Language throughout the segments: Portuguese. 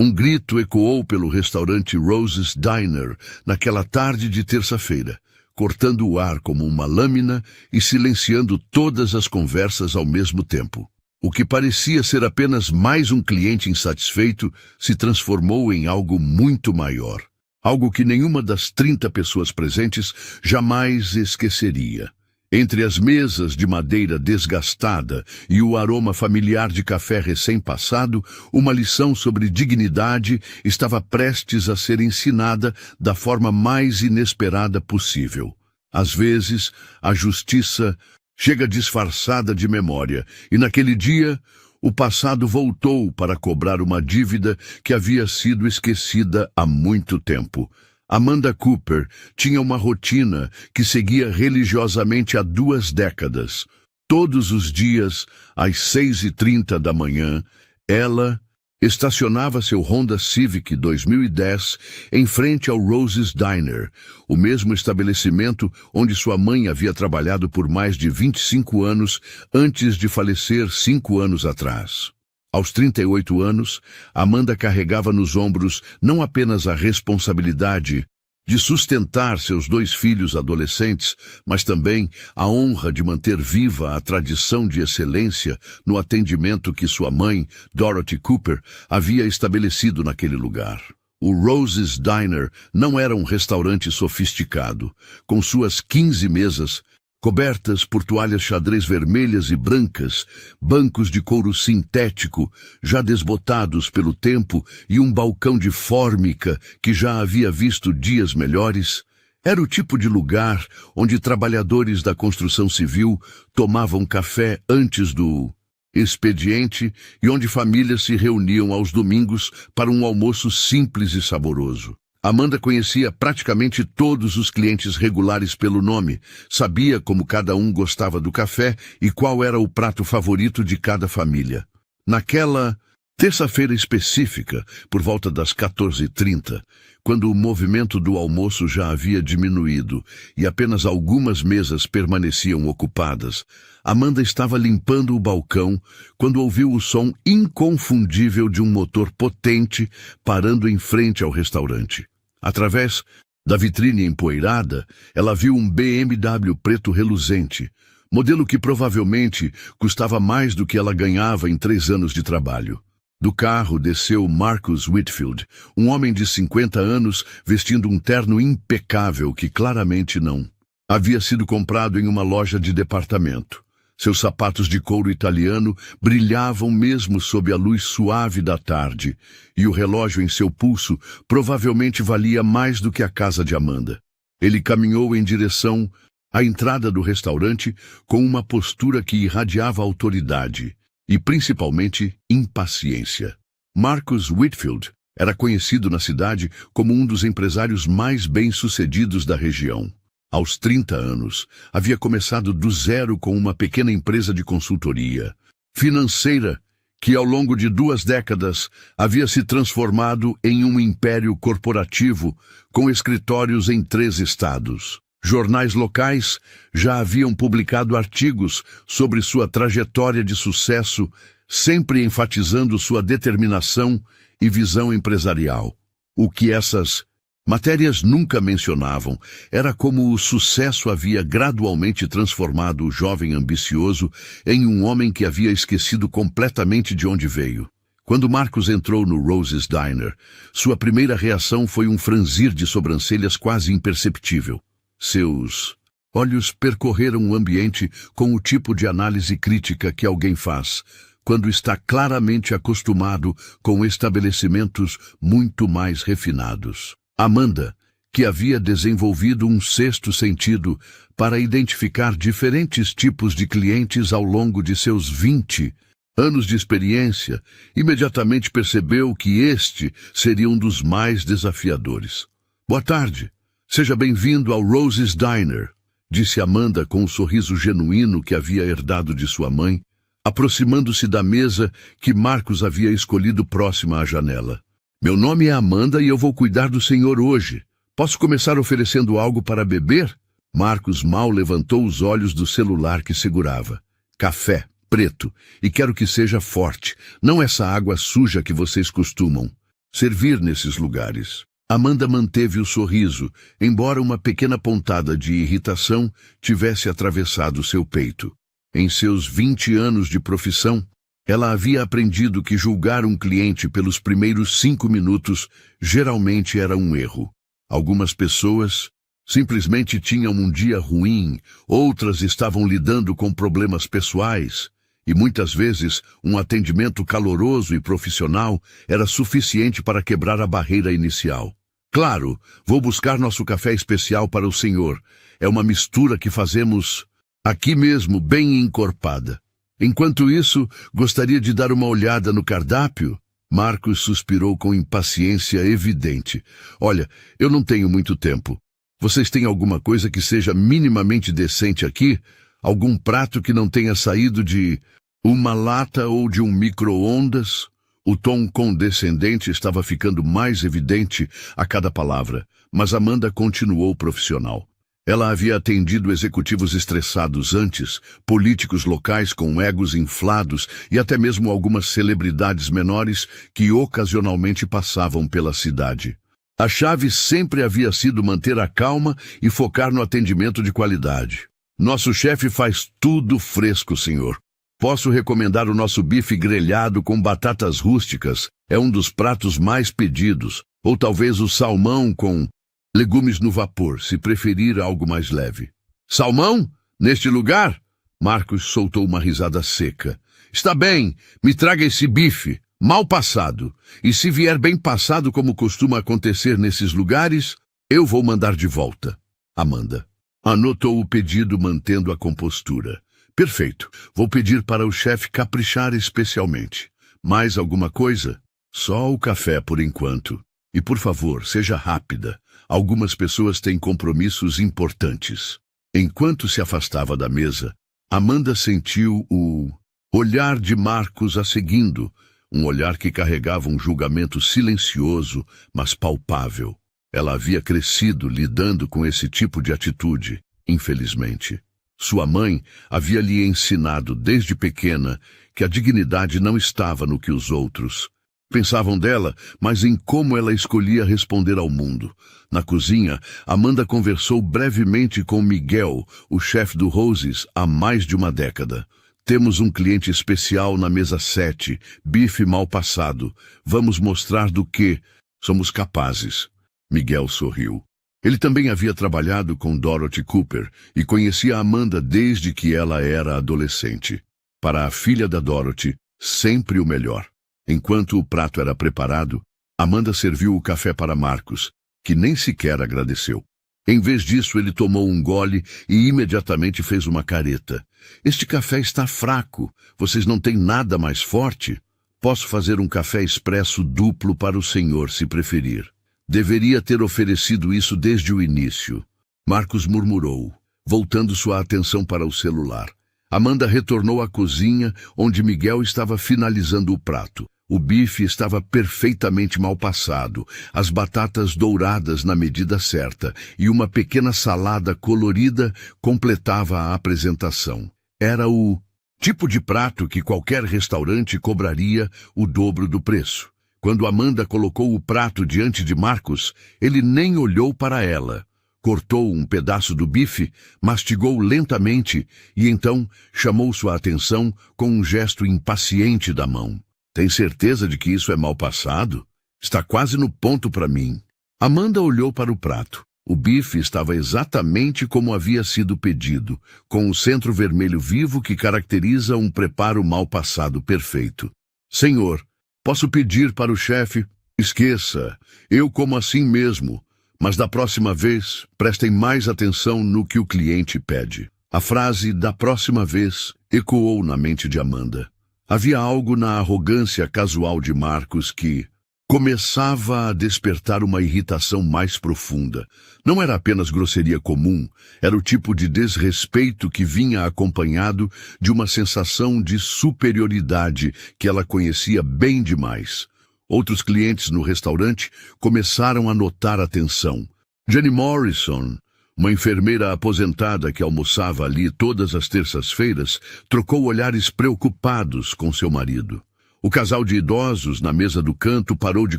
Um grito ecoou pelo restaurante Rose's Diner naquela tarde de terça-feira, cortando o ar como uma lâmina e silenciando todas as conversas ao mesmo tempo. O que parecia ser apenas mais um cliente insatisfeito se transformou em algo muito maior. Algo que nenhuma das 30 pessoas presentes jamais esqueceria. Entre as mesas de madeira desgastada e o aroma familiar de café recém-passado, uma lição sobre dignidade estava prestes a ser ensinada da forma mais inesperada possível. Às vezes, a justiça chega disfarçada de memória, e naquele dia, o passado voltou para cobrar uma dívida que havia sido esquecida há muito tempo. Amanda Cooper tinha uma rotina que seguia religiosamente há 2 décadas. Todos os dias, às 6h30 da manhã, ela estacionava seu Honda Civic 2010 em frente ao Rose's Diner, o mesmo estabelecimento onde sua mãe havia trabalhado por mais de 25 anos antes de falecer 5 anos atrás. Aos 38 anos, Amanda carregava nos ombros não apenas a responsabilidade de sustentar seus 2 filhos adolescentes, mas também a honra de manter viva a tradição de excelência no atendimento que sua mãe, Dorothy Cooper, havia estabelecido naquele lugar. O Rose's Diner não era um restaurante sofisticado, com suas 15 mesas cobertas por toalhas xadrez vermelhas e brancas, bancos de couro sintético, já desbotados pelo tempo, e um balcão de fórmica que já havia visto dias melhores. Era o tipo de lugar onde trabalhadores da construção civil tomavam café antes do expediente e onde famílias se reuniam aos domingos para um almoço simples e saboroso. Amanda conhecia praticamente todos os clientes regulares pelo nome, sabia como cada um gostava do café e qual era o prato favorito de cada família. Naquela terça-feira específica, por volta das 14h30, quando o movimento do almoço já havia diminuído e apenas algumas mesas permaneciam ocupadas, Amanda estava limpando o balcão quando ouviu o som inconfundível de um motor potente parando em frente ao restaurante. Através da vitrine empoeirada, ela viu um BMW preto reluzente, modelo que provavelmente custava mais do que ela ganhava em 3 anos de trabalho. Do carro desceu Marcus Whitfield, um homem de 50 anos vestindo um terno impecável que claramente não havia sido comprado em uma loja de departamento. Seus sapatos de couro italiano brilhavam mesmo sob a luz suave da tarde, e o relógio em seu pulso provavelmente valia mais do que a casa de Amanda. Ele caminhou em direção à entrada do restaurante com uma postura que irradiava autoridade e, principalmente, impaciência. Marcus Whitfield era conhecido na cidade como um dos empresários mais bem-sucedidos da região. Aos 30 anos, havia começado do zero com uma pequena empresa de consultoria financeira que, ao longo de 2 décadas, havia se transformado em um império corporativo com escritórios em 3 estados. Jornais locais já haviam publicado artigos sobre sua trajetória de sucesso, sempre enfatizando sua determinação e visão empresarial. O que essas matérias nunca mencionavam era como o sucesso havia gradualmente transformado o jovem ambicioso em um homem que havia esquecido completamente de onde veio. Quando Marcus entrou no Rose's Diner, sua primeira reação foi um franzir de sobrancelhas quase imperceptível. Seus olhos percorreram o ambiente com o tipo de análise crítica que alguém faz quando está claramente acostumado com estabelecimentos muito mais refinados. Amanda, que havia desenvolvido um 6º sentido para identificar diferentes tipos de clientes ao longo de seus 20 anos de experiência, imediatamente percebeu que este seria um dos mais desafiadores. "Boa tarde. Seja bem-vindo ao Rose's Diner", disse Amanda com um sorriso genuíno que havia herdado de sua mãe, aproximando-se da mesa que Marcus havia escolhido próxima à janela. "Meu nome é Amanda e eu vou cuidar do senhor hoje. Posso começar oferecendo algo para beber?" Marcus mal levantou os olhos do celular que segurava. "Café, preto, e quero que seja forte, não essa água suja que vocês costumam." servir nesses lugares. Amanda manteve o sorriso, embora uma pequena pontada de irritação tivesse atravessado seu peito. Em seus 20 anos de profissão, ela havia aprendido que julgar um cliente pelos primeiros 5 minutos geralmente era um erro. Algumas pessoas simplesmente tinham um dia ruim, outras estavam lidando com problemas pessoais, e muitas vezes um atendimento caloroso e profissional era suficiente para quebrar a barreira inicial. Claro, vou buscar nosso café especial para o senhor. É uma mistura que fazemos aqui mesmo, bem encorpada. Enquanto isso, gostaria de dar uma olhada no cardápio? Marcos suspirou com impaciência evidente. Olha, eu não tenho muito tempo. Vocês têm alguma coisa que seja minimamente decente aqui? Algum prato que não tenha saído de uma lata ou de um micro-ondas? O tom condescendente estava ficando mais evidente a cada palavra, mas Amanda continuou profissional. Ela havia atendido executivos estressados antes, políticos locais com egos inflados e até mesmo algumas celebridades menores que ocasionalmente passavam pela cidade. A chave sempre havia sido manter a calma e focar no atendimento de qualidade. Nosso chefe faz tudo fresco, senhor. Posso recomendar o nosso bife grelhado com batatas rústicas. É um dos pratos mais pedidos. Ou talvez o salmão com legumes no vapor, se preferir algo mais leve. Salmão? Neste lugar? Marcos soltou uma risada seca. Está bem, me traga esse bife. Mal passado. E se vier bem passado como costuma acontecer nesses lugares, eu vou mandar de volta. Amanda anotou o pedido mantendo a compostura. Perfeito. Vou pedir para o chefe caprichar especialmente. Mais alguma coisa? Só o café por enquanto. E por favor, seja rápida. Algumas pessoas têm compromissos importantes. Enquanto se afastava da mesa, Amanda sentiu o olhar de Marcos a seguindo, um olhar que carregava um julgamento silencioso, mas palpável. Ela havia crescido lidando com esse tipo de atitude, infelizmente. Sua mãe havia lhe ensinado desde pequena que a dignidade não estava no que os outros pensavam dela, mas em como ela escolhia responder ao mundo. Na cozinha, Amanda conversou brevemente com Miguel, o chefe do Roses, há mais de uma década. Temos um cliente especial na mesa 7, bife mal passado. Vamos mostrar do que somos capazes. Miguel sorriu. Ele também havia trabalhado com Dorothy Cooper e conhecia Amanda desde que ela era adolescente. Para a filha da Dorothy, sempre o melhor. Enquanto o prato era preparado, Amanda serviu o café para Marcos, que nem sequer agradeceu. Em vez disso, ele tomou um gole e imediatamente fez uma careta. Este café está fraco. Vocês não têm nada mais forte? Posso fazer um café expresso duplo para o senhor, se preferir. Deveria ter oferecido isso desde o início. Marcos murmurou, voltando sua atenção para o celular. Amanda retornou à cozinha, onde Miguel estava finalizando o prato. O bife estava perfeitamente mal passado, as batatas douradas na medida certa e uma pequena salada colorida completava a apresentação. Era o tipo de prato que qualquer restaurante cobraria o dobro do preço. Quando Amanda colocou o prato diante de Marcos, ele nem olhou para ela. Cortou um pedaço do bife, mastigou lentamente e então chamou sua atenção com um gesto impaciente da mão. Tem certeza de que isso é mal passado? Está quase no ponto para mim. Amanda olhou para o prato. O bife estava exatamente como havia sido pedido, com o centro vermelho vivo que caracteriza um preparo mal passado perfeito. Senhor, posso pedir para o chefe? Esqueça, eu como assim mesmo. Mas da próxima vez, prestem mais atenção no que o cliente pede. A frase "da próxima vez" ecoou na mente de Amanda. Havia algo na arrogância casual de Marcos que começava a despertar uma irritação mais profunda. Não era apenas grosseria comum, era o tipo de desrespeito que vinha acompanhado de uma sensação de superioridade que ela conhecia bem demais. Outros clientes no restaurante começaram a notar a tensão. Jenny Morrison, uma enfermeira aposentada que almoçava ali todas as terças-feiras, trocou olhares preocupados com seu marido. O casal de idosos na mesa do canto parou de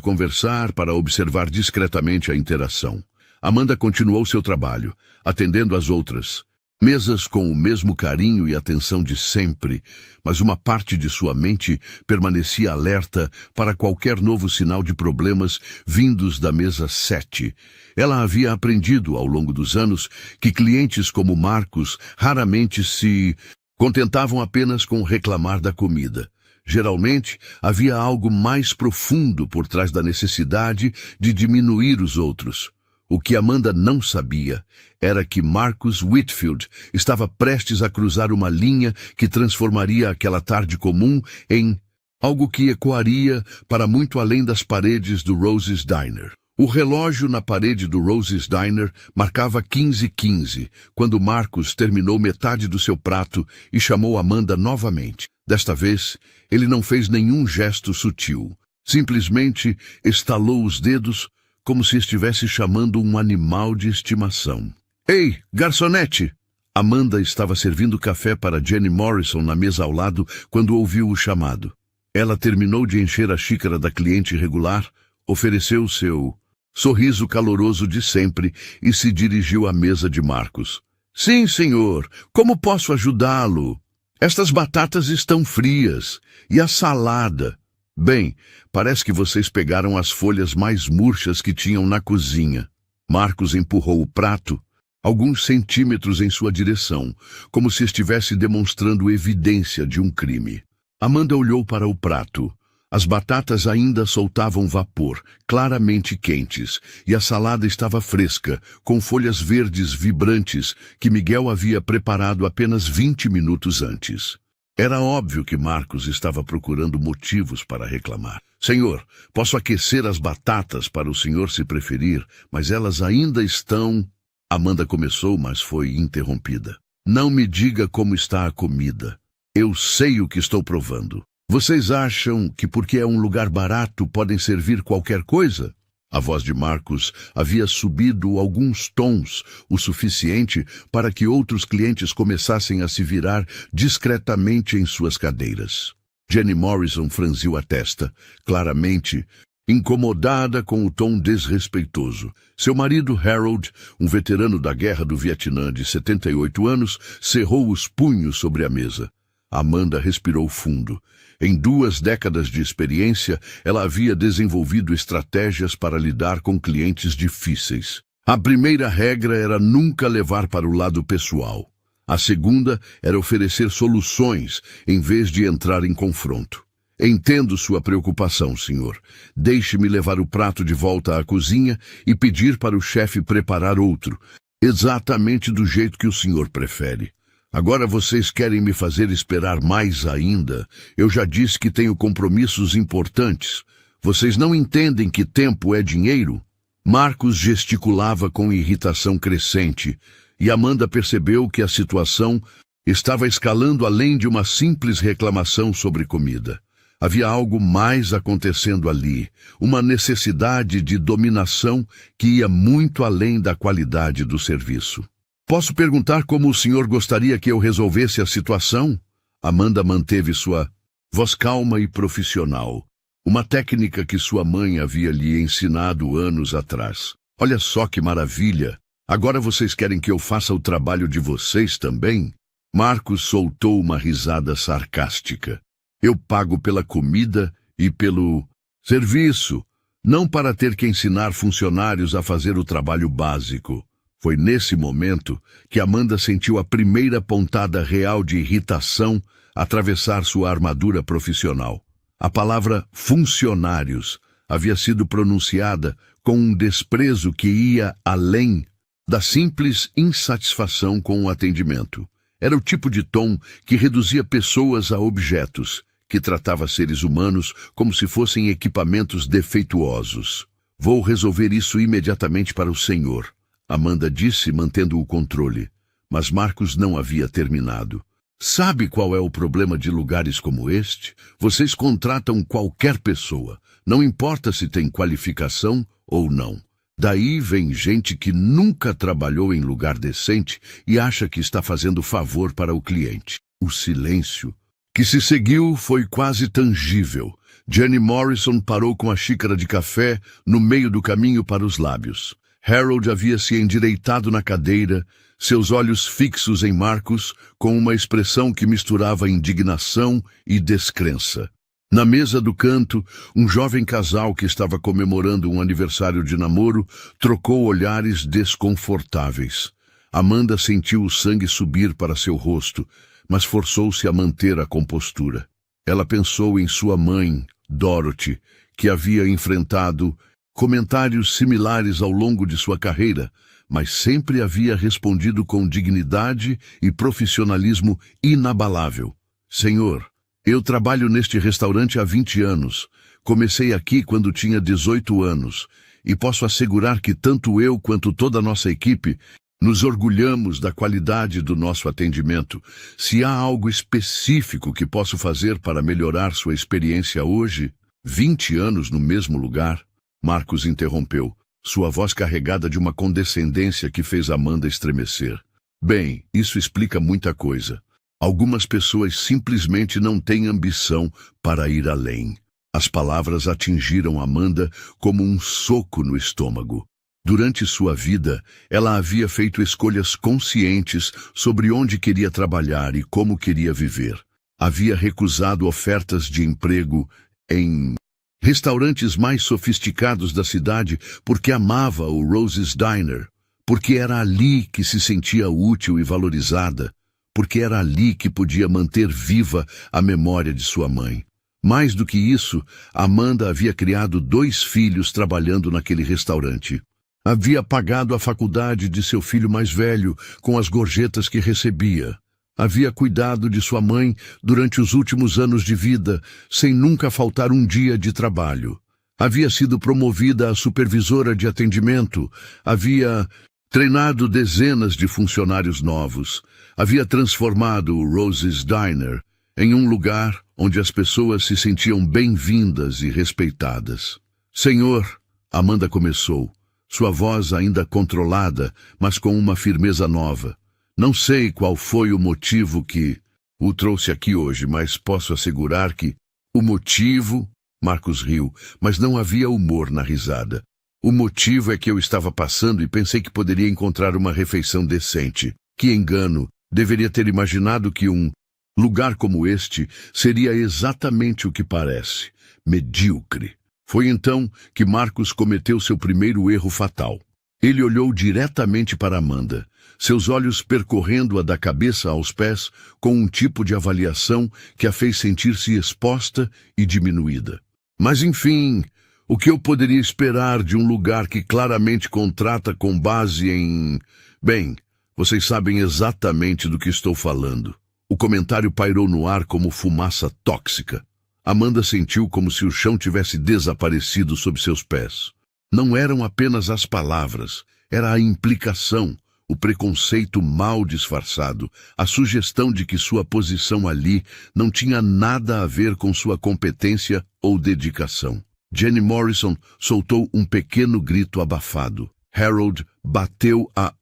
conversar para observar discretamente a interação. Amanda continuou seu trabalho, atendendo as outras mesas com o mesmo carinho e atenção de sempre, mas uma parte de sua mente permanecia alerta para qualquer novo sinal de problemas vindos da mesa 7. Ela havia aprendido ao longo dos anos que clientes como Marcos raramente se contentavam apenas com reclamar da comida. Geralmente, havia algo mais profundo por trás da necessidade de diminuir os outros. O que Amanda não sabia era que Marcus Whitfield estava prestes a cruzar uma linha que transformaria aquela tarde comum em algo que ecoaria para muito além das paredes do Rose's Diner. O relógio na parede do Rose's Diner marcava 15h15, quando Marcus terminou metade do seu prato e chamou Amanda novamente. Desta vez, ele não fez nenhum gesto sutil. Simplesmente estalou os dedos como se estivesse chamando um animal de estimação. Ei, garçonete! Amanda estava servindo café para Jenny Morrison na mesa ao lado quando ouviu o chamado. Ela terminou de encher a xícara da cliente regular, ofereceu seu sorriso caloroso de sempre e se dirigiu à mesa de Marcos. Sim, senhor. Como posso ajudá-lo? Estas batatas estão frias. E a salada? Bem, parece que vocês pegaram as folhas mais murchas que tinham na cozinha. Marcos empurrou o prato alguns centímetros em sua direção, como se estivesse demonstrando evidência de um crime. Amanda olhou para o prato. As batatas ainda soltavam vapor, claramente quentes, e a salada estava fresca, com folhas verdes vibrantes que Miguel havia preparado apenas 20 minutos antes. Era óbvio que Marcos estava procurando motivos para reclamar. Senhor, posso aquecer as batatas para o senhor se preferir, mas elas ainda estão... Amanda começou, mas foi interrompida. Não me diga como está a comida. Eu sei o que estou provando. Vocês acham que porque é um lugar barato podem servir qualquer coisa? A voz de Marcos havia subido alguns tons, o suficiente para que outros clientes começassem a se virar discretamente em suas cadeiras. Jenny Morrison franziu a testa, claramente incomodada com o tom desrespeitoso. Seu marido, Harold, um veterano da Guerra do Vietnã de 78 anos, cerrou os punhos sobre a mesa. Amanda respirou fundo. Em 2 décadas de experiência, ela havia desenvolvido estratégias para lidar com clientes difíceis. A primeira regra era nunca levar para o lado pessoal. A segunda era oferecer soluções, em vez de entrar em confronto. Entendo sua preocupação, senhor. Deixe-me levar o prato de volta à cozinha e pedir para o chefe preparar outro, exatamente do jeito que o senhor prefere. Agora vocês querem me fazer esperar mais ainda? Eu já disse que tenho compromissos importantes. Vocês não entendem que tempo é dinheiro? Marcos gesticulava com irritação crescente, e Amanda percebeu que a situação estava escalando além de uma simples reclamação sobre comida. Havia algo mais acontecendo ali, uma necessidade de dominação que ia muito além da qualidade do serviço. Posso perguntar como o senhor gostaria que eu resolvesse a situação? Amanda manteve sua voz calma e profissional, uma técnica que sua mãe havia lhe ensinado anos atrás. Olha só que maravilha! Agora vocês querem que eu faça o trabalho de vocês também? Marcos soltou uma risada sarcástica. Eu pago pela comida e pelo serviço, não para ter que ensinar funcionários a fazer o trabalho básico. Foi nesse momento que Amanda sentiu a primeira pontada real de irritação atravessar sua armadura profissional. A palavra funcionários havia sido pronunciada com um desprezo que ia além da simples insatisfação com o atendimento. Era o tipo de tom que reduzia pessoas a objetos, que tratava seres humanos como se fossem equipamentos defeituosos. Vou resolver isso imediatamente para o senhor, Amanda disse, mantendo o controle. Mas Marcos não havia terminado. Sabe qual é o problema de lugares como este? Vocês contratam qualquer pessoa, não importa se tem qualificação ou não. Daí vem gente que nunca trabalhou em lugar decente e acha que está fazendo favor para o cliente. O silêncio que se seguiu foi quase tangível. Jenny Morrison parou com a xícara de café no meio do caminho para os lábios. Harold havia se endireitado na cadeira, seus olhos fixos em Marcus, com uma expressão que misturava indignação e descrença. Na mesa do canto, um jovem casal que estava comemorando um aniversário de namoro trocou olhares desconfortáveis. Amanda sentiu o sangue subir para seu rosto, mas forçou-se a manter a compostura. Ela pensou em sua mãe, Dorothy, que havia enfrentado comentários similares ao longo de sua carreira, mas sempre havia respondido com dignidade e profissionalismo inabalável. Senhor, eu trabalho neste restaurante há 20 anos. Comecei aqui quando tinha 18 anos, e posso assegurar que tanto eu quanto toda a nossa equipe nos orgulhamos da qualidade do nosso atendimento. Se há algo específico que posso fazer para melhorar sua experiência hoje, 20 anos no mesmo lugar, Marcus interrompeu, sua voz carregada de uma condescendência que fez Amanda estremecer. Bem, isso explica muita coisa. Algumas pessoas simplesmente não têm ambição para ir além. As palavras atingiram Amanda como um soco no estômago. Durante sua vida, ela havia feito escolhas conscientes sobre onde queria trabalhar e como queria viver. Havia recusado ofertas de emprego em restaurantes mais sofisticados da cidade porque amava o Rose's Diner, porque era ali que se sentia útil e valorizada, porque era ali que podia manter viva a memória de sua mãe. Mais do que isso, Amanda havia criado 2 filhos trabalhando naquele restaurante. Havia pagado a faculdade de seu filho mais velho com as gorjetas que recebia. Havia cuidado de sua mãe durante os últimos anos de vida, sem nunca faltar um dia de trabalho. Havia sido promovida a supervisora de atendimento. Havia treinado dezenas de funcionários novos. Havia transformado o Rose's Diner em um lugar onde as pessoas se sentiam bem-vindas e respeitadas. Senhor, Amanda começou, sua voz ainda controlada, mas com uma firmeza nova. Não sei qual foi o motivo que o trouxe aqui hoje, mas posso assegurar que o motivo... Marcus riu, mas não havia humor na risada. O motivo é que eu estava passando e pensei que poderia encontrar uma refeição decente. Que engano! Deveria ter imaginado que um lugar como este seria exatamente o que parece. Medíocre. Foi então que Marcus cometeu seu primeiro erro fatal. Ele olhou diretamente para Amanda, seus olhos percorrendo-a da cabeça aos pés com um tipo de avaliação que a fez sentir-se exposta e diminuída. Mas enfim, o que eu poderia esperar de um lugar que claramente contrata com base em... Bem, vocês sabem exatamente do que estou falando. O comentário pairou no ar como fumaça tóxica. Amanda sentiu como se o chão tivesse desaparecido sob seus pés. Não eram apenas as palavras, era a implicação, o preconceito mal disfarçado, a sugestão de que sua posição ali não tinha nada a ver com sua competência ou dedicação. Jenny Morrison soltou um pequeno grito abafado. Harold bateu a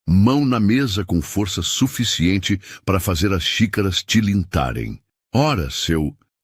mão na mesa com força suficiente para fazer as xícaras tilintarem. Ora,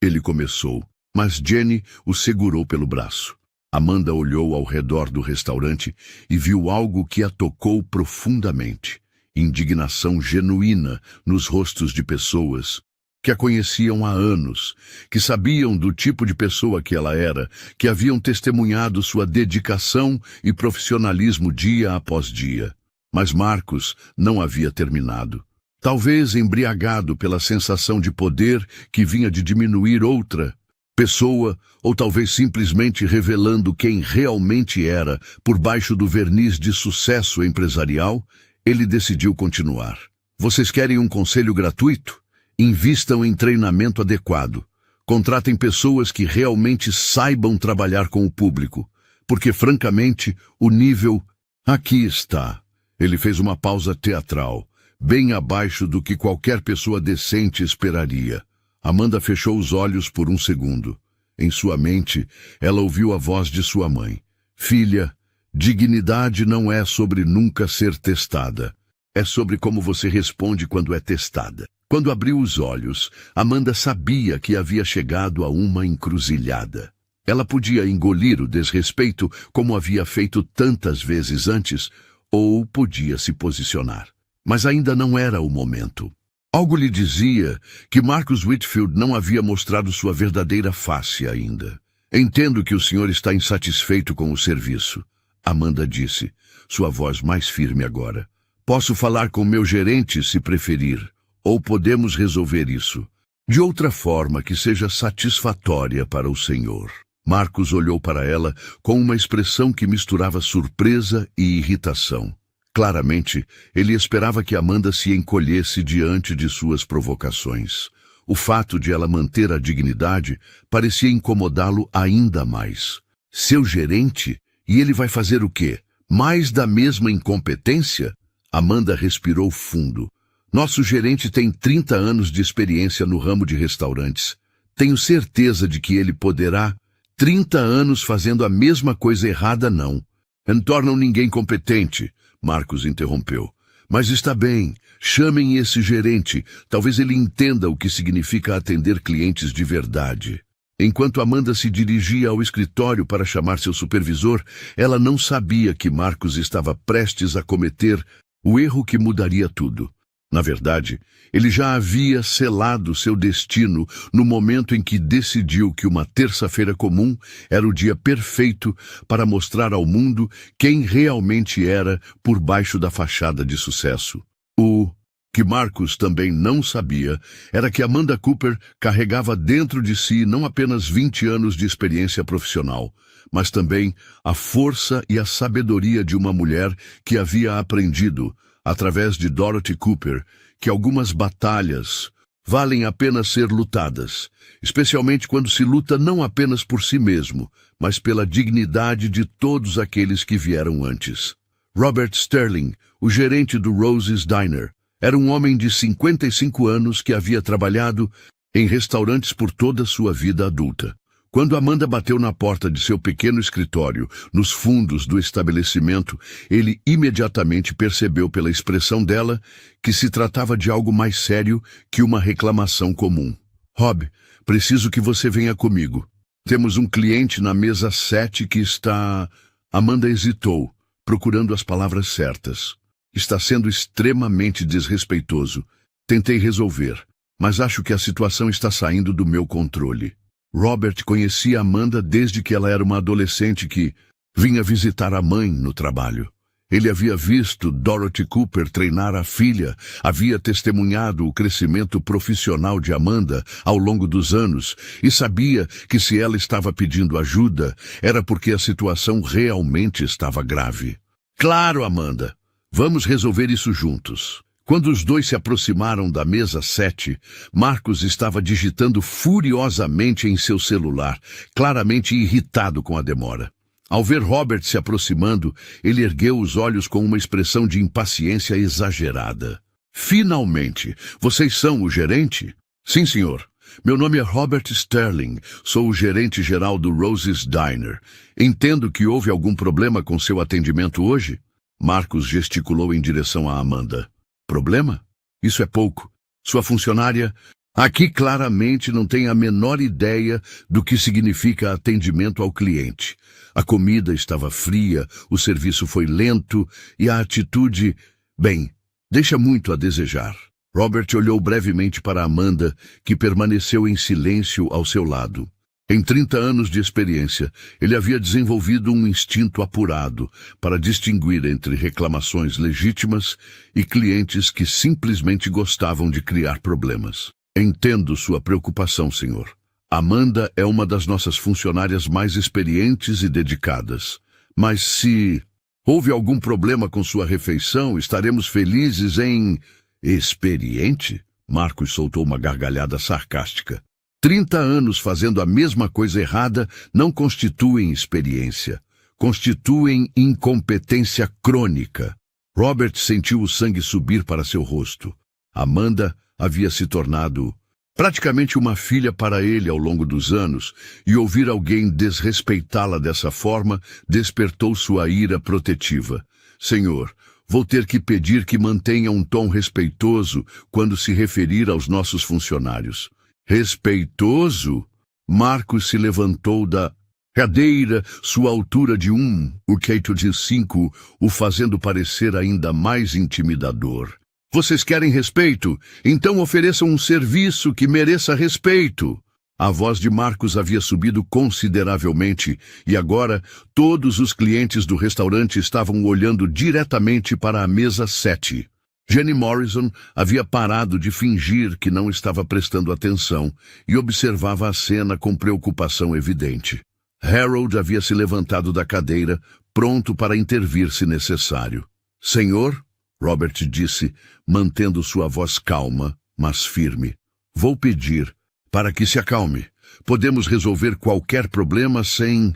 ele começou, mas Jenny o segurou pelo braço. Amanda olhou ao redor do restaurante e viu algo que a tocou profundamente. Indignação genuína nos rostos de pessoas que a conheciam há anos, que sabiam do tipo de pessoa que ela era, que haviam testemunhado sua dedicação e profissionalismo dia após dia. Mas Marcus não havia terminado. Talvez embriagado pela sensação de poder que vinha de diminuir outra pessoa, ou talvez simplesmente revelando quem realmente era por baixo do verniz de sucesso empresarial, ele decidiu continuar. Vocês querem um conselho gratuito? Invistam em treinamento adequado. Contratem pessoas que realmente saibam trabalhar com o público, porque, francamente, o nível... Aqui está. Ele fez uma pausa teatral, bem abaixo do que qualquer pessoa decente esperaria. Amanda fechou os olhos por um segundo. Em sua mente, ela ouviu a voz de sua mãe. Filha, dignidade não é sobre nunca ser testada. É sobre como você responde quando é testada. Quando abriu os olhos, Amanda sabia que havia chegado a uma encruzilhada. Ela podia engolir o desrespeito como havia feito tantas vezes antes, ou podia se posicionar. Mas ainda não era o momento. Algo lhe dizia que Marcus Whitfield não havia mostrado sua verdadeira face ainda. Entendo que o senhor está insatisfeito com o serviço, Amanda disse, sua voz mais firme agora. Posso falar com meu gerente se preferir, ou podemos resolver isso de outra forma que seja satisfatória para o senhor. Marcus olhou para ela com uma expressão que misturava surpresa e irritação. Claramente, ele esperava que Amanda se encolhesse diante de suas provocações. O fato de ela manter a dignidade parecia incomodá-lo ainda mais. Seu gerente? E ele vai fazer o quê? Mais da mesma incompetência? Amanda respirou fundo. Nosso gerente tem 30 anos de experiência no ramo de restaurantes. Tenho certeza de que ele poderá... 30 anos fazendo a mesma coisa errada, não. Não tornam ninguém competente, Marcus interrompeu. Mas está bem, chamem esse gerente. Talvez ele entenda o que significa atender clientes de verdade. Enquanto Amanda se dirigia ao escritório para chamar seu supervisor, ela não sabia que Marcus estava prestes a cometer o erro que mudaria tudo. Na verdade, ele já havia selado seu destino no momento em que decidiu que uma terça-feira comum era o dia perfeito para mostrar ao mundo quem realmente era por baixo da fachada de sucesso. O que Marcus também não sabia era que Amanda Cooper carregava dentro de si não apenas 20 anos de experiência profissional, mas também a força e a sabedoria de uma mulher que havia aprendido, através de Dorothy Cooper, que algumas batalhas valem a pena ser lutadas, especialmente quando se luta não apenas por si mesmo, mas pela dignidade de todos aqueles que vieram antes. Robert Sterling, o gerente do Rose's Diner, era um homem de 55 anos que havia trabalhado em restaurantes por toda a sua vida adulta. Quando Amanda bateu na porta de seu pequeno escritório, nos fundos do estabelecimento, ele imediatamente percebeu pela expressão dela que se tratava de algo mais sério que uma reclamação comum. Rob, preciso que você venha comigo. Temos um cliente na mesa 7 que está... Amanda hesitou, procurando as palavras certas. Está sendo extremamente desrespeitoso. Tentei resolver, mas acho que a situação está saindo do meu controle. Robert conhecia Amanda desde que ela era uma adolescente que vinha visitar a mãe no trabalho. Ele havia visto Dorothy Cooper treinar a filha, havia testemunhado o crescimento profissional de Amanda ao longo dos anos e sabia que se ela estava pedindo ajuda, era porque a situação realmente estava grave. Claro, Amanda, vamos resolver isso juntos. Quando os dois se aproximaram da mesa 7, Marcus estava digitando furiosamente em seu celular, claramente irritado com a demora. Ao ver Robert se aproximando, ele ergueu os olhos com uma expressão de impaciência exagerada. Finalmente, vocês são o gerente? Sim, senhor. Meu nome é Robert Sterling, sou o gerente-geral do Rose's Diner. Entendo que houve algum problema com seu atendimento hoje? Marcus gesticulou em direção a Amanda. Problema? Isso é pouco. Sua funcionária aqui claramente não tem a menor ideia do que significa atendimento ao cliente. A comida estava fria, o serviço foi lento e a atitude, bem, deixa muito a desejar. Robert olhou brevemente para Amanda, que permaneceu em silêncio ao seu lado. Em 30 anos de experiência, ele havia desenvolvido um instinto apurado para distinguir entre reclamações legítimas e clientes que simplesmente gostavam de criar problemas. Entendo sua preocupação, senhor. Amanda é uma das nossas funcionárias mais experientes e dedicadas. Mas se houve algum problema com sua refeição, estaremos felizes em... Experiente? Marcus soltou uma gargalhada sarcástica. 30 anos fazendo a mesma coisa errada não constituem experiência. Constituem incompetência crônica. Robert sentiu o sangue subir para seu rosto. Amanda havia se tornado praticamente uma filha para ele ao longo dos anos, e ouvir alguém desrespeitá-la dessa forma despertou sua ira protetiva. Senhor, Vou ter que pedir que mantenha um tom respeitoso quando se referir aos nossos funcionários. Respeitoso? Marcos se levantou da cadeira, sua altura de 1,85, o fazendo parecer ainda mais intimidador. Vocês querem respeito? Então ofereçam um serviço que mereça respeito. A voz de Marcos havia subido consideravelmente e agora todos os clientes do restaurante estavam olhando diretamente para a mesa 7. Jenny Morrison havia parado de fingir que não estava prestando atenção e observava a cena com preocupação evidente. Harold havia se levantado da cadeira, pronto para intervir se necessário. Senhor, Robert disse, mantendo sua voz calma, mas firme, vou pedir para que se acalme. Podemos resolver qualquer problema sem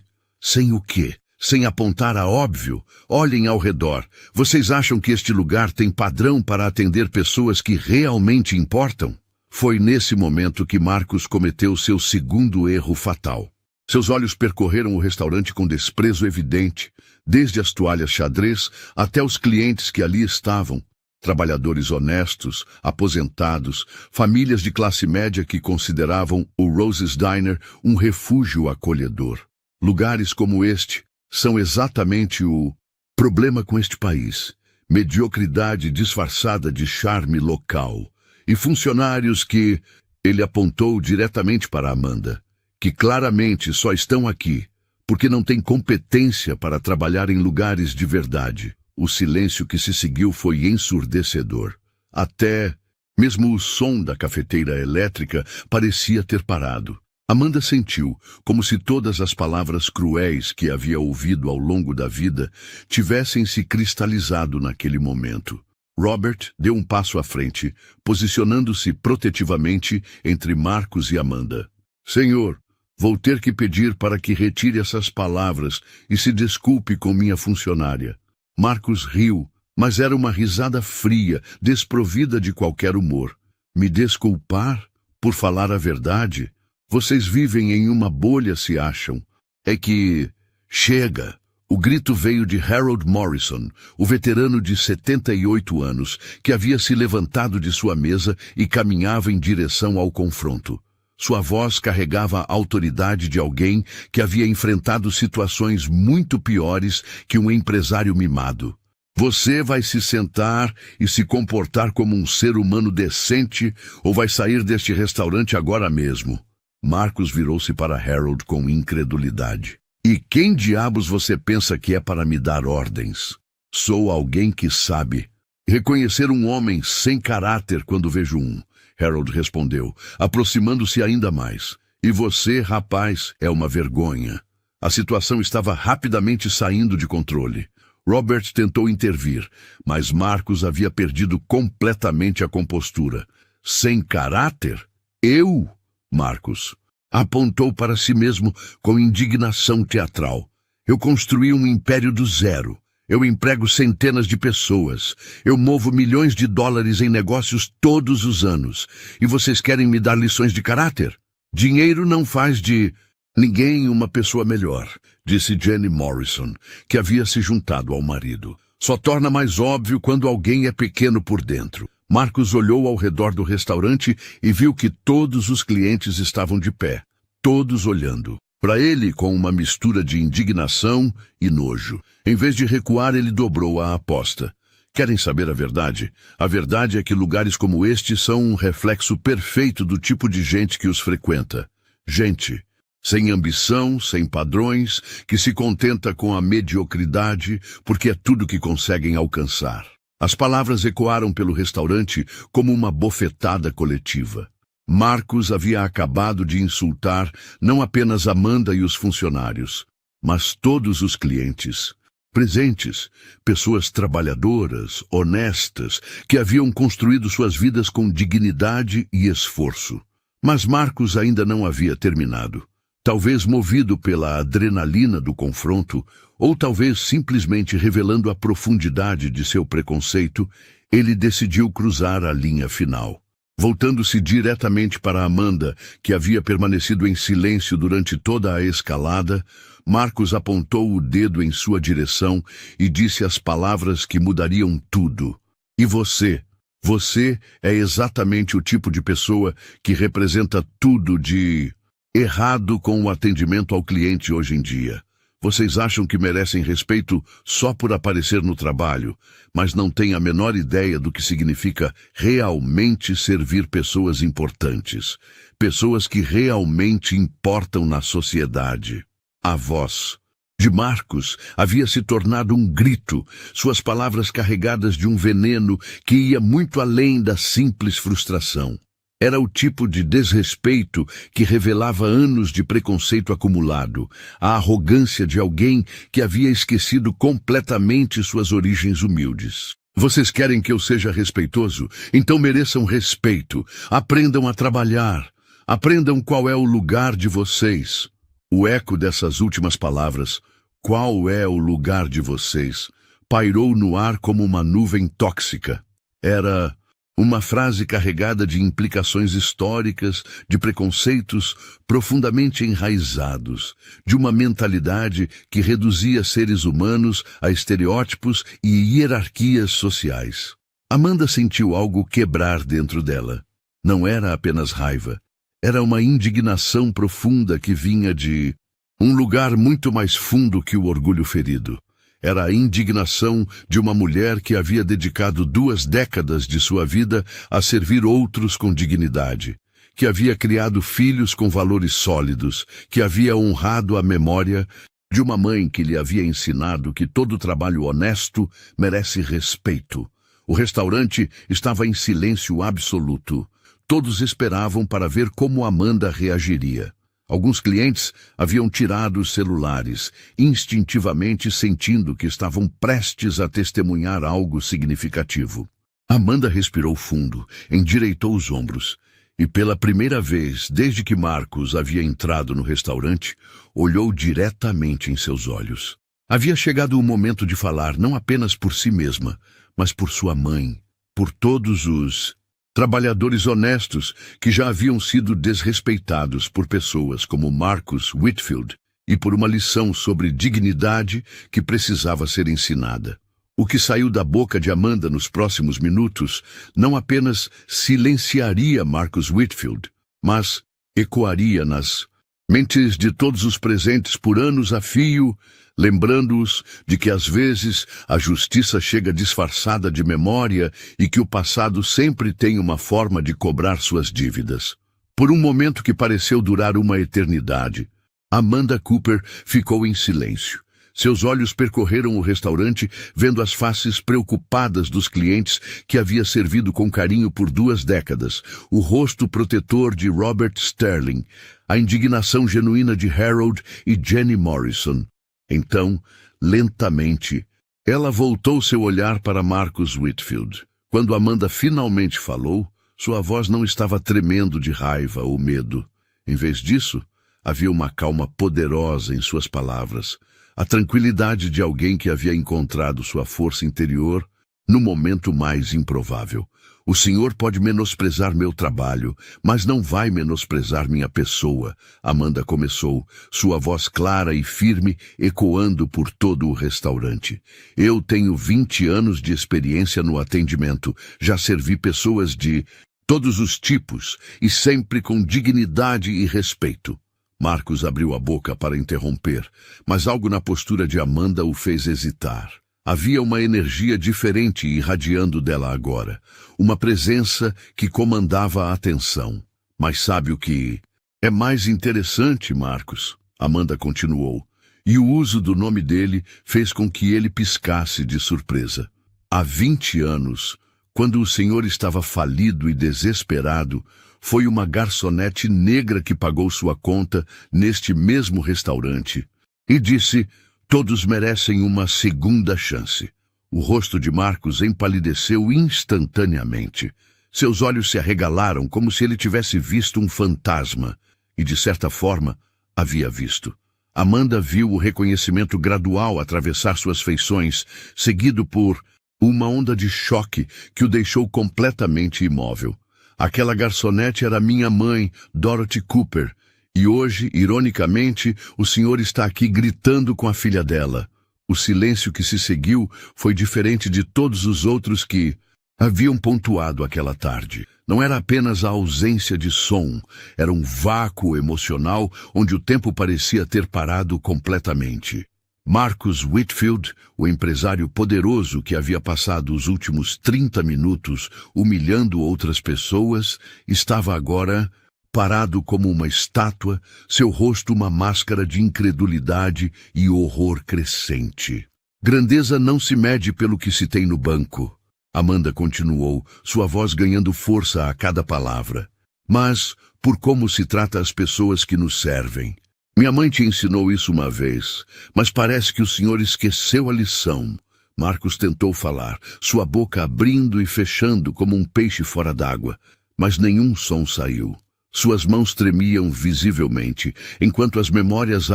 o quê? Sem apontar a óbvio. Olhem ao redor. Vocês acham que este lugar tem padrão para atender pessoas que realmente importam? Foi nesse momento que Marcos cometeu seu segundo erro fatal. Seus olhos percorreram o restaurante com desprezo evidente, desde as toalhas xadrez até os clientes que ali estavam. Trabalhadores honestos, aposentados, famílias de classe média que consideravam o Rose's Diner um refúgio acolhedor. Lugares como este são exatamente o problema com este país. Mediocridade disfarçada de charme local. E funcionários que... Ele apontou diretamente para Amanda, que claramente só estão aqui porque não têm competência para trabalhar em lugares de verdade. O silêncio que se seguiu foi ensurdecedor. Até mesmo o som da cafeteira elétrica parecia ter parado. Amanda sentiu como se todas as palavras cruéis que havia ouvido ao longo da vida tivessem se cristalizado naquele momento. Robert deu um passo à frente, posicionando-se protetivamente entre Marcos e Amanda. Senhor, vou ter que pedir para que retire essas palavras e se desculpe com minha funcionária. Marcos riu, mas era uma risada fria, desprovida de qualquer humor. Me desculpar por falar a verdade? Vocês vivem em uma bolha, se acham. É que... Chega! O grito veio de Harold Morrison, o veterano de 78 anos, que havia se levantado de sua mesa e caminhava em direção ao confronto. Sua voz carregava a autoridade de alguém que havia enfrentado situações muito piores que um empresário mimado. Você vai se sentar e se comportar como um ser humano decente ou vai sair deste restaurante agora mesmo? Marcos virou-se para Harold com incredulidade. E quem diabos você pensa que é para me dar ordens? Sou alguém que sabe reconhecer um homem sem caráter quando vejo um. Harold respondeu, aproximando-se ainda mais. E você, rapaz, é uma vergonha. A situação estava rapidamente saindo de controle. Robert tentou intervir, mas Marcos havia perdido completamente a compostura. Sem caráter? Eu? Marcos apontou para si mesmo com indignação teatral. Eu construí um império do zero. Eu emprego centenas de pessoas. Eu movo milhões de dólares em negócios todos os anos. E vocês querem me dar lições de caráter? Dinheiro não faz de ninguém uma pessoa melhor, disse Jenny Morrison, que havia se juntado ao marido. Só torna mais óbvio quando alguém é pequeno por dentro. Marcos olhou ao redor do restaurante e viu que todos os clientes estavam de pé, todos olhando para ele com uma mistura de indignação e nojo. Em vez de recuar, ele dobrou a aposta. Querem saber a verdade? A verdade é que lugares como este são um reflexo perfeito do tipo de gente que os frequenta. Gente sem ambição, sem padrões, que se contenta com a mediocridade porque é tudo que conseguem alcançar. As palavras ecoaram pelo restaurante como uma bofetada coletiva. Marcos havia acabado de insultar não apenas Amanda e os funcionários, mas todos os clientes presentes, pessoas trabalhadoras, honestas, que haviam construído suas vidas com dignidade e esforço. Mas Marcos ainda não havia terminado. Talvez movido pela adrenalina do confronto, ou talvez simplesmente revelando a profundidade de seu preconceito, ele decidiu cruzar a linha final. Voltando-se diretamente para Amanda, que havia permanecido em silêncio durante toda a escalada, Marcos apontou o dedo em sua direção e disse as palavras que mudariam tudo. E você? Você é exatamente o tipo de pessoa que representa tudo de errado com o atendimento ao cliente hoje em dia. Vocês acham que merecem respeito só por aparecer no trabalho, mas não têm a menor ideia do que significa realmente servir pessoas importantes, pessoas que realmente importam na sociedade. A voz de Marcos havia se tornado um grito, suas palavras carregadas de um veneno que ia muito além da simples frustração. Era o tipo de desrespeito que revelava anos de preconceito acumulado, a arrogância de alguém que havia esquecido completamente suas origens humildes. Vocês querem que eu seja respeitoso? Então mereçam respeito. Aprendam a trabalhar. Aprendam qual é o lugar de vocês. O eco dessas últimas palavras, qual é o lugar de vocês, pairou no ar como uma nuvem tóxica. Era uma frase carregada de implicações históricas, de preconceitos profundamente enraizados, de uma mentalidade que reduzia seres humanos a estereótipos e hierarquias sociais. Amanda sentiu algo quebrar dentro dela. Não era apenas raiva. Era uma indignação profunda que vinha de um lugar muito mais fundo que o orgulho ferido. Era a indignação de uma mulher que havia dedicado 2 décadas de sua vida a servir outros com dignidade, que havia criado filhos com valores sólidos, que havia honrado a memória de uma mãe que lhe havia ensinado que todo trabalho honesto merece respeito. O restaurante estava em silêncio absoluto. Todos esperavam para ver como Amanda reagiria. Alguns clientes haviam tirado os celulares, instintivamente sentindo que estavam prestes a testemunhar algo significativo. Amanda respirou fundo, endireitou os ombros e, pela primeira vez desde que Marcos havia entrado no restaurante, olhou diretamente em seus olhos. Havia chegado o momento de falar não apenas por si mesma, mas por sua mãe, por todos os trabalhadores honestos que já haviam sido desrespeitados por pessoas como Marcus Whitfield e por uma lição sobre dignidade que precisava ser ensinada. O que saiu da boca de Amanda nos próximos minutos não apenas silenciaria Marcus Whitfield, mas ecoaria nas mentes de todos os presentes por anos a fio, lembrando-os de que às vezes a justiça chega disfarçada de memória e que o passado sempre tem uma forma de cobrar suas dívidas. Por um momento que pareceu durar uma eternidade, Amanda Cooper ficou em silêncio. Seus olhos percorreram o restaurante, vendo as faces preocupadas dos clientes que havia servido com carinho por 2 décadas, o rosto protetor de Robert Sterling, a indignação genuína de Harold e Jenny Morrison. Então, lentamente, ela voltou seu olhar para Marcus Whitfield. Quando Amanda finalmente falou, sua voz não estava tremendo de raiva ou medo. Em vez disso, havia uma calma poderosa em suas palavras, a tranquilidade de alguém que havia encontrado sua força interior no momento mais improvável. O senhor pode menosprezar meu trabalho, mas não vai menosprezar minha pessoa, Amanda começou, sua voz clara e firme ecoando por todo o restaurante. Eu tenho 20 anos de experiência no atendimento, já servi pessoas de todos os tipos e sempre com dignidade e respeito. Marcos abriu a boca para interromper, mas algo na postura de Amanda o fez hesitar. Havia uma energia diferente irradiando dela agora, uma presença que comandava a atenção. Mas sabe o que é mais interessante, Marcos? Amanda continuou, e o uso do nome dele fez com que ele piscasse de surpresa. Há 20 anos, quando o senhor estava falido e desesperado, foi uma garçonete negra que pagou sua conta neste mesmo restaurante e disse: todos merecem uma segunda chance. O rosto de Marcos empalideceu instantaneamente. Seus olhos se arregalaram como se ele tivesse visto um fantasma. E, de certa forma, havia visto. Amanda viu o reconhecimento gradual atravessar suas feições, seguido por uma onda de choque que o deixou completamente imóvel. Aquela garçonete era minha mãe, Dorothy Cooper, E hoje, ironicamente, o senhor está aqui gritando com a filha dela. O silêncio que se seguiu foi diferente de todos os outros que haviam pontuado aquela tarde. Não era apenas a ausência de som, era um vácuo emocional onde o tempo parecia ter parado completamente. Marcus Whitfield, o empresário poderoso que havia passado os últimos 30 minutos humilhando outras pessoas, estava agora parado como uma estátua, seu rosto uma máscara de incredulidade e horror crescente. Grandeza não se mede pelo que se tem no banco. Amanda continuou, sua voz ganhando força a cada palavra. Mas por como se trata as pessoas que nos servem. Minha mãe te ensinou isso uma vez, mas parece que o senhor esqueceu a lição. Marcus tentou falar, sua boca abrindo e fechando como um peixe fora d'água, mas nenhum som saiu. Suas mãos tremiam visivelmente, enquanto as memórias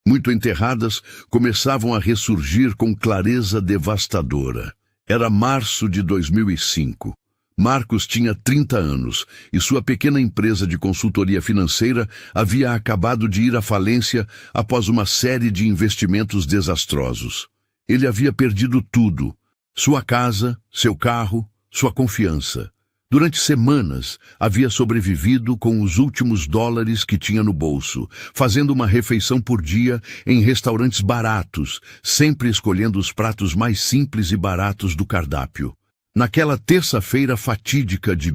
muito enterradas começavam a ressurgir com clareza devastadora. Era março de 2005. Marcus tinha 30 anos e sua pequena empresa de consultoria financeira havia acabado de ir à falência após uma série de investimentos desastrosos. Ele havia perdido tudo: sua casa, seu carro, sua confiança. Durante semanas, havia sobrevivido com os últimos dólares que tinha no bolso, fazendo uma refeição por dia em restaurantes baratos, sempre escolhendo os pratos mais simples e baratos do cardápio. Naquela terça-feira fatídica de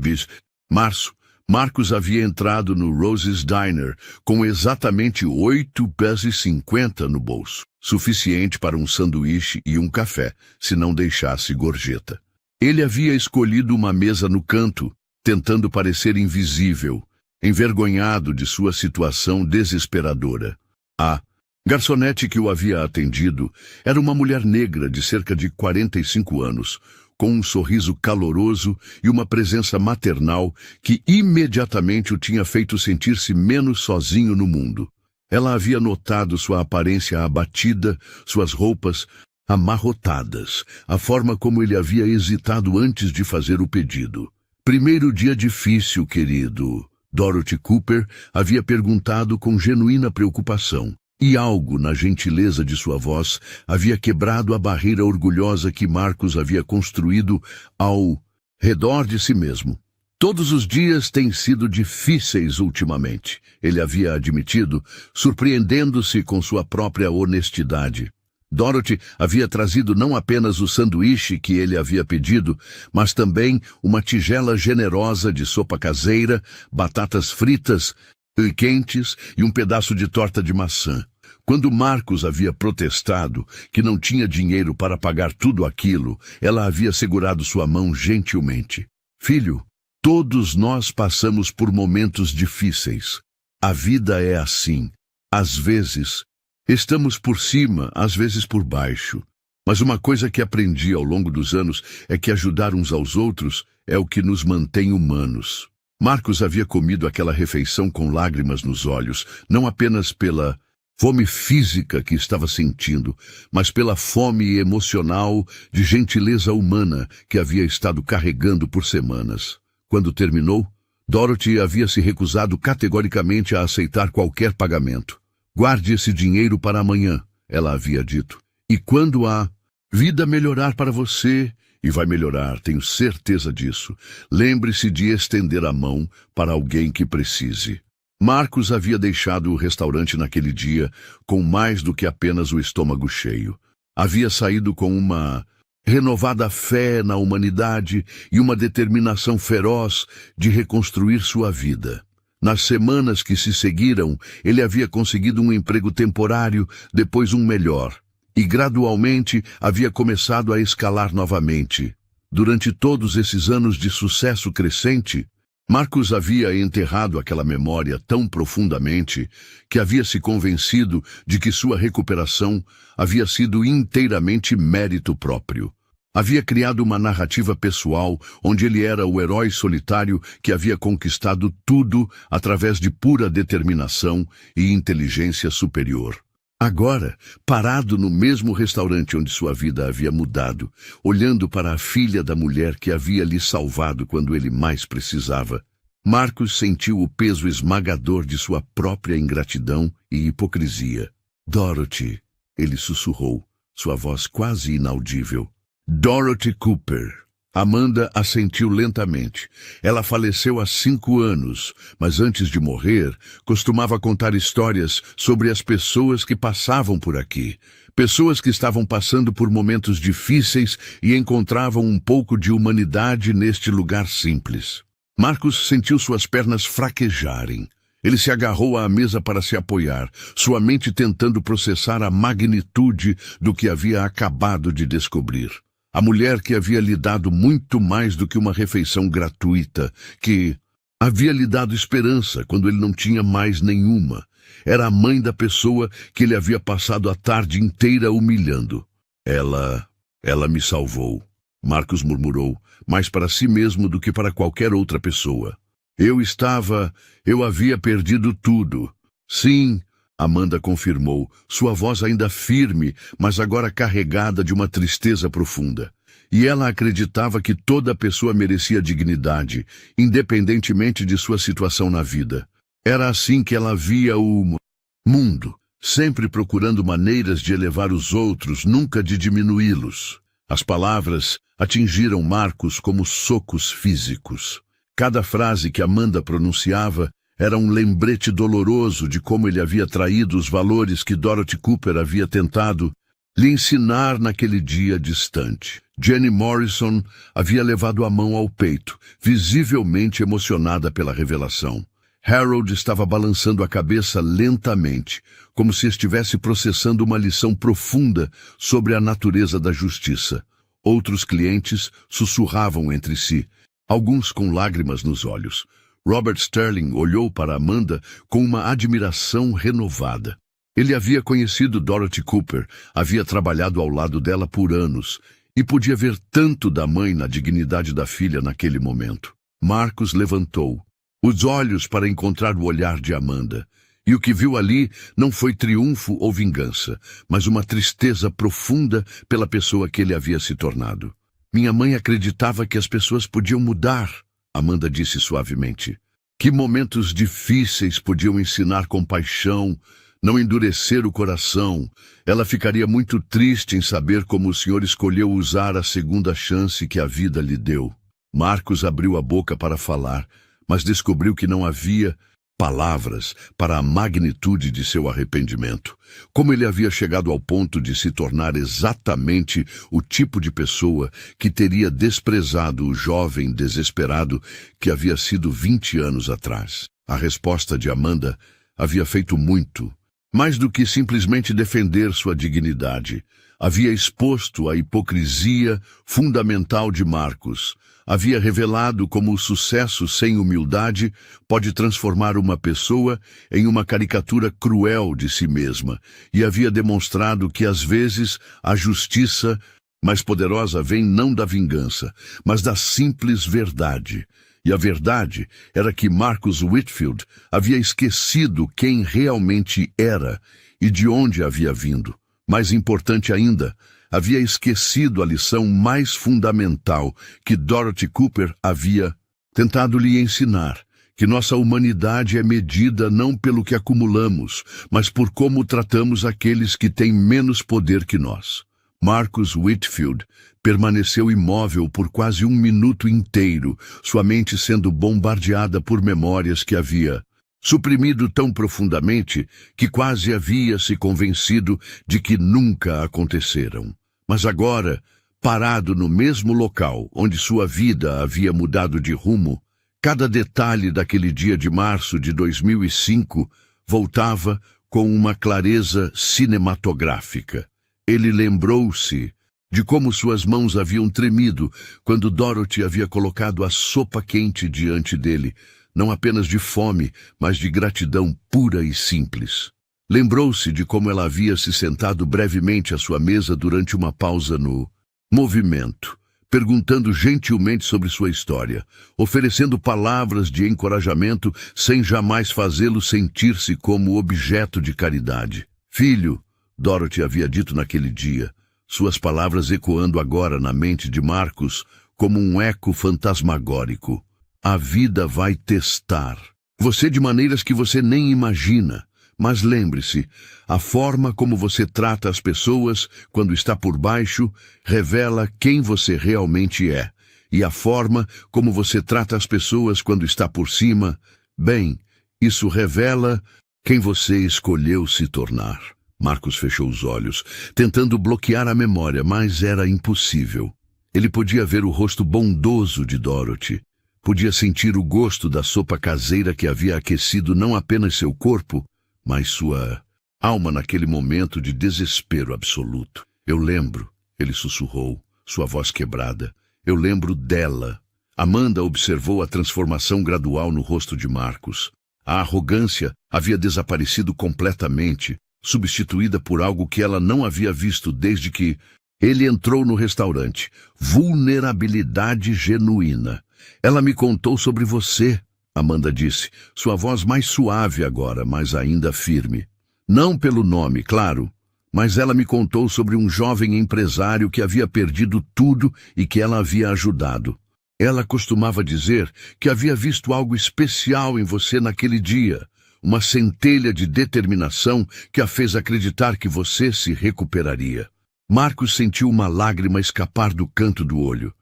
março, Marcus havia entrado no Rose's Diner com exatamente 8,50 no bolso, suficiente para um sanduíche e um café, se não deixasse gorjeta. Ele havia escolhido uma mesa no canto, tentando parecer invisível, envergonhado de sua situação desesperadora. A garçonete que o havia atendido era uma mulher negra de cerca de 45 anos, com um sorriso caloroso e uma presença maternal que imediatamente o tinha feito sentir-se menos sozinho no mundo. Ela havia notado sua aparência abatida, suas roupas amarrotadas, a forma como ele havia hesitado antes de fazer o pedido. Primeiro dia difícil, querido, Dorothy Cooper havia perguntado com genuína preocupação, e algo na gentileza de sua voz havia quebrado a barreira orgulhosa que Marcus havia construído ao redor de si mesmo. Todos os dias têm sido difíceis ultimamente, ele havia admitido, surpreendendo-se com sua própria honestidade. Dorothy havia trazido não apenas o sanduíche que ele havia pedido, mas também uma tigela generosa de sopa caseira, batatas fritas e quentes e um pedaço de torta de maçã. Quando Marcus havia protestado que não tinha dinheiro para pagar tudo aquilo, ela havia segurado sua mão gentilmente. Filho, todos nós passamos por momentos difíceis. A vida é assim. Às vezes estamos por cima, às vezes por baixo. Mas uma coisa que aprendi ao longo dos anos é que ajudar uns aos outros é o que nos mantém humanos. Marcus havia comido aquela refeição com lágrimas nos olhos, não apenas pela fome física que estava sentindo, mas pela fome emocional de gentileza humana que havia estado carregando por semanas. Quando terminou, Dorothy havia se recusado categoricamente a aceitar qualquer pagamento. Guarde esse dinheiro para amanhã, ela havia dito. E quando a vida melhorar para você, e vai melhorar, tenho certeza disso, lembre-se de estender a mão para alguém que precise. Marcus havia deixado o restaurante naquele dia com mais do que apenas o estômago cheio. Havia saído com uma renovada fé na humanidade e uma determinação feroz de reconstruir sua vida. Nas semanas que se seguiram, ele havia conseguido um emprego temporário, depois um melhor, e gradualmente havia começado a escalar novamente. Durante todos esses anos de sucesso crescente, Marcus havia enterrado aquela memória tão profundamente que havia se convencido de que sua recuperação havia sido inteiramente mérito próprio. Havia criado uma narrativa pessoal onde ele era o herói solitário que havia conquistado tudo através de pura determinação e inteligência superior. Agora, parado no mesmo restaurante onde sua vida havia mudado, olhando para a filha da mulher que havia lhe salvado quando ele mais precisava, Marcos sentiu o peso esmagador de sua própria ingratidão e hipocrisia. Dorothy, ele sussurrou, sua voz quase inaudível. Dorothy Cooper. Amanda assentiu lentamente. Ela faleceu há 5 anos, mas antes de morrer, costumava contar histórias sobre as pessoas que passavam por aqui. Pessoas que estavam passando por momentos difíceis e encontravam um pouco de humanidade neste lugar simples. Marcos sentiu suas pernas fraquejarem. Ele se agarrou à mesa para se apoiar, sua mente tentando processar a magnitude do que havia acabado de descobrir. A mulher que havia lhe dado muito mais do que uma refeição gratuita, que havia lhe dado esperança quando ele não tinha mais nenhuma. Era a mãe da pessoa que ele havia passado a tarde inteira humilhando. Ela me salvou, Marcos murmurou, mais para si mesmo do que para qualquer outra pessoa. Eu havia perdido tudo. Sim, Amanda confirmou, sua voz ainda firme, mas agora carregada de uma tristeza profunda. E ela acreditava que toda pessoa merecia dignidade, independentemente de sua situação na vida. Era assim que ela via o mundo, sempre procurando maneiras de elevar os outros, nunca de diminuí-los. As palavras atingiram Marcos como socos físicos. Cada frase que Amanda pronunciava era um lembrete doloroso de como ele havia traído os valores que Dorothy Cooper havia tentado lhe ensinar naquele dia distante. Jenny Morrison havia levado a mão ao peito, visivelmente emocionada pela revelação. Harold estava balançando a cabeça lentamente, como se estivesse processando uma lição profunda sobre a natureza da justiça. Outros clientes sussurravam entre si, alguns com lágrimas nos olhos. Robert Sterling olhou para Amanda com uma admiração renovada. Ele havia conhecido Dorothy Cooper, havia trabalhado ao lado dela por anos, e podia ver tanto da mãe na dignidade da filha naquele momento. Marcos levantou os olhos para encontrar o olhar de Amanda, e o que viu ali não foi triunfo ou vingança, mas uma tristeza profunda pela pessoa que ele havia se tornado. Minha mãe acreditava que as pessoas podiam mudar, Amanda disse suavemente. Que momentos difíceis podiam ensinar compaixão, não endurecer o coração. Ela ficaria muito triste em saber como o senhor escolheu usar a segunda chance que a vida lhe deu. Marcos abriu a boca para falar, mas descobriu que não havia palavras para a magnitude de seu arrependimento. Como ele havia chegado ao ponto de se tornar exatamente o tipo de pessoa que teria desprezado o jovem desesperado que havia sido 20 anos atrás. A resposta de Amanda havia feito muito, mais do que simplesmente defender sua dignidade. Havia exposto a hipocrisia fundamental de Marcos. Havia revelado como o sucesso sem humildade pode transformar uma pessoa em uma caricatura cruel de si mesma, e havia demonstrado que, às vezes, a justiça mais poderosa vem não da vingança, mas da simples verdade. E a verdade era que Marcus Whitfield havia esquecido quem realmente era e de onde havia vindo. Mais importante ainda, havia esquecido a lição mais fundamental que Dorothy Cooper havia tentado lhe ensinar, que nossa humanidade é medida não pelo que acumulamos, mas por como tratamos aqueles que têm menos poder que nós. Marcus Whitfield permaneceu imóvel por quase 1 minuto inteiro, sua mente sendo bombardeada por memórias que havia suprimido tão profundamente que quase havia se convencido de que nunca aconteceram. Mas agora, parado no mesmo local onde sua vida havia mudado de rumo, cada detalhe daquele dia de março de 2005 voltava com uma clareza cinematográfica. Ele lembrou-se de como suas mãos haviam tremido quando Dorothy havia colocado a sopa quente diante dele, não apenas de fome, mas de gratidão pura e simples. Lembrou-se de como ela havia se sentado brevemente à sua mesa durante uma pausa no movimento, perguntando gentilmente sobre sua história, oferecendo palavras de encorajamento sem jamais fazê-lo sentir-se como objeto de caridade. Filho, Dorothy havia dito naquele dia, suas palavras ecoando agora na mente de Marcos como um eco fantasmagórico. A vida vai testar você de maneiras que você nem imagina. Mas lembre-se, a forma como você trata as pessoas quando está por baixo revela quem você realmente é. E a forma como você trata as pessoas quando está por cima, bem, isso revela quem você escolheu se tornar. Marcus fechou os olhos, tentando bloquear a memória, mas era impossível. Ele podia ver o rosto bondoso de Dorothy. Podia sentir o gosto da sopa caseira que havia aquecido não apenas seu corpo, mas sua alma naquele momento de desespero absoluto. Eu lembro, ele sussurrou, sua voz quebrada. Eu lembro dela. Amanda observou a transformação gradual no rosto de Marcus. A arrogância havia desaparecido completamente, substituída por algo que ela não havia visto desde que ele entrou no restaurante. Vulnerabilidade genuína. Ela me contou sobre você, Amanda disse, sua voz mais suave agora, mas ainda firme. Não pelo nome, claro, mas ela me contou sobre um jovem empresário que havia perdido tudo e que ela havia ajudado. Ela costumava dizer que havia visto algo especial em você naquele dia, uma centelha de determinação que a fez acreditar que você se recuperaria. Marcus sentiu uma lágrima escapar do canto do olho.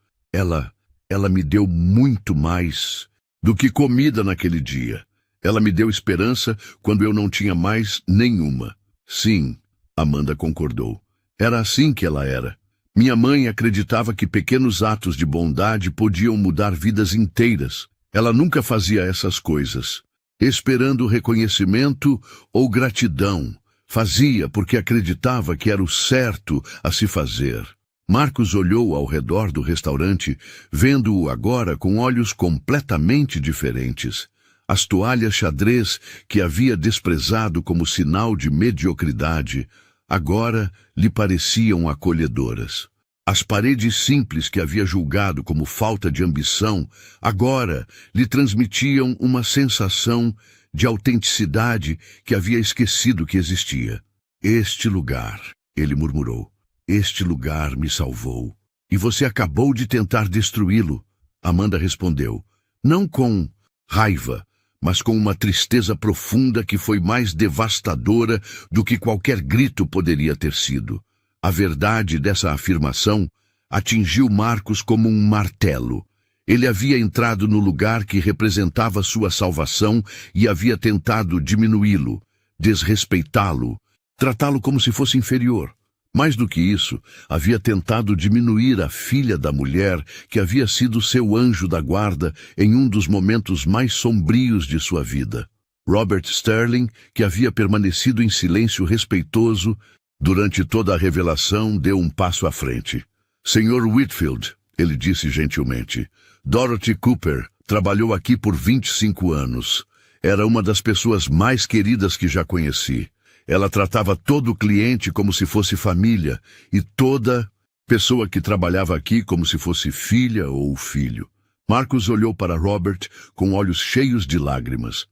Ela me deu muito mais do que comida naquele dia. Ela me deu esperança quando eu não tinha mais nenhuma. Sim, Amanda concordou. Era assim que ela era. Minha mãe acreditava que pequenos atos de bondade podiam mudar vidas inteiras. Ela nunca fazia essas coisas, esperando reconhecimento ou gratidão. Fazia porque acreditava que era o certo a se fazer. Marcus olhou ao redor do restaurante, vendo-o agora com olhos completamente diferentes. As toalhas xadrez que havia desprezado como sinal de mediocridade, agora lhe pareciam acolhedoras. As paredes simples que havia julgado como falta de ambição, agora lhe transmitiam uma sensação de autenticidade que havia esquecido que existia. Este lugar, ele murmurou, este lugar me salvou. E você acabou de tentar destruí-lo. Amanda respondeu, não com raiva, mas com uma tristeza profunda que foi mais devastadora do que qualquer grito poderia ter sido. A verdade dessa afirmação atingiu Marcus como um martelo. Ele havia entrado no lugar que representava sua salvação e havia tentado diminuí-lo, desrespeitá-lo, tratá-lo como se fosse inferior. Mais do que isso, havia tentado diminuir a filha da mulher que havia sido seu anjo da guarda em um dos momentos mais sombrios de sua vida. Robert Sterling, que havia permanecido em silêncio respeitoso durante toda a revelação, deu um passo à frente. Sr. Whitfield, ele disse gentilmente, Dorothy Cooper trabalhou aqui por 25 anos. Era uma das pessoas mais queridas que já conheci. Ela tratava todo cliente como se fosse família e toda pessoa que trabalhava aqui como se fosse filha ou filho. Marcus olhou para Robert com olhos cheios de lágrimas.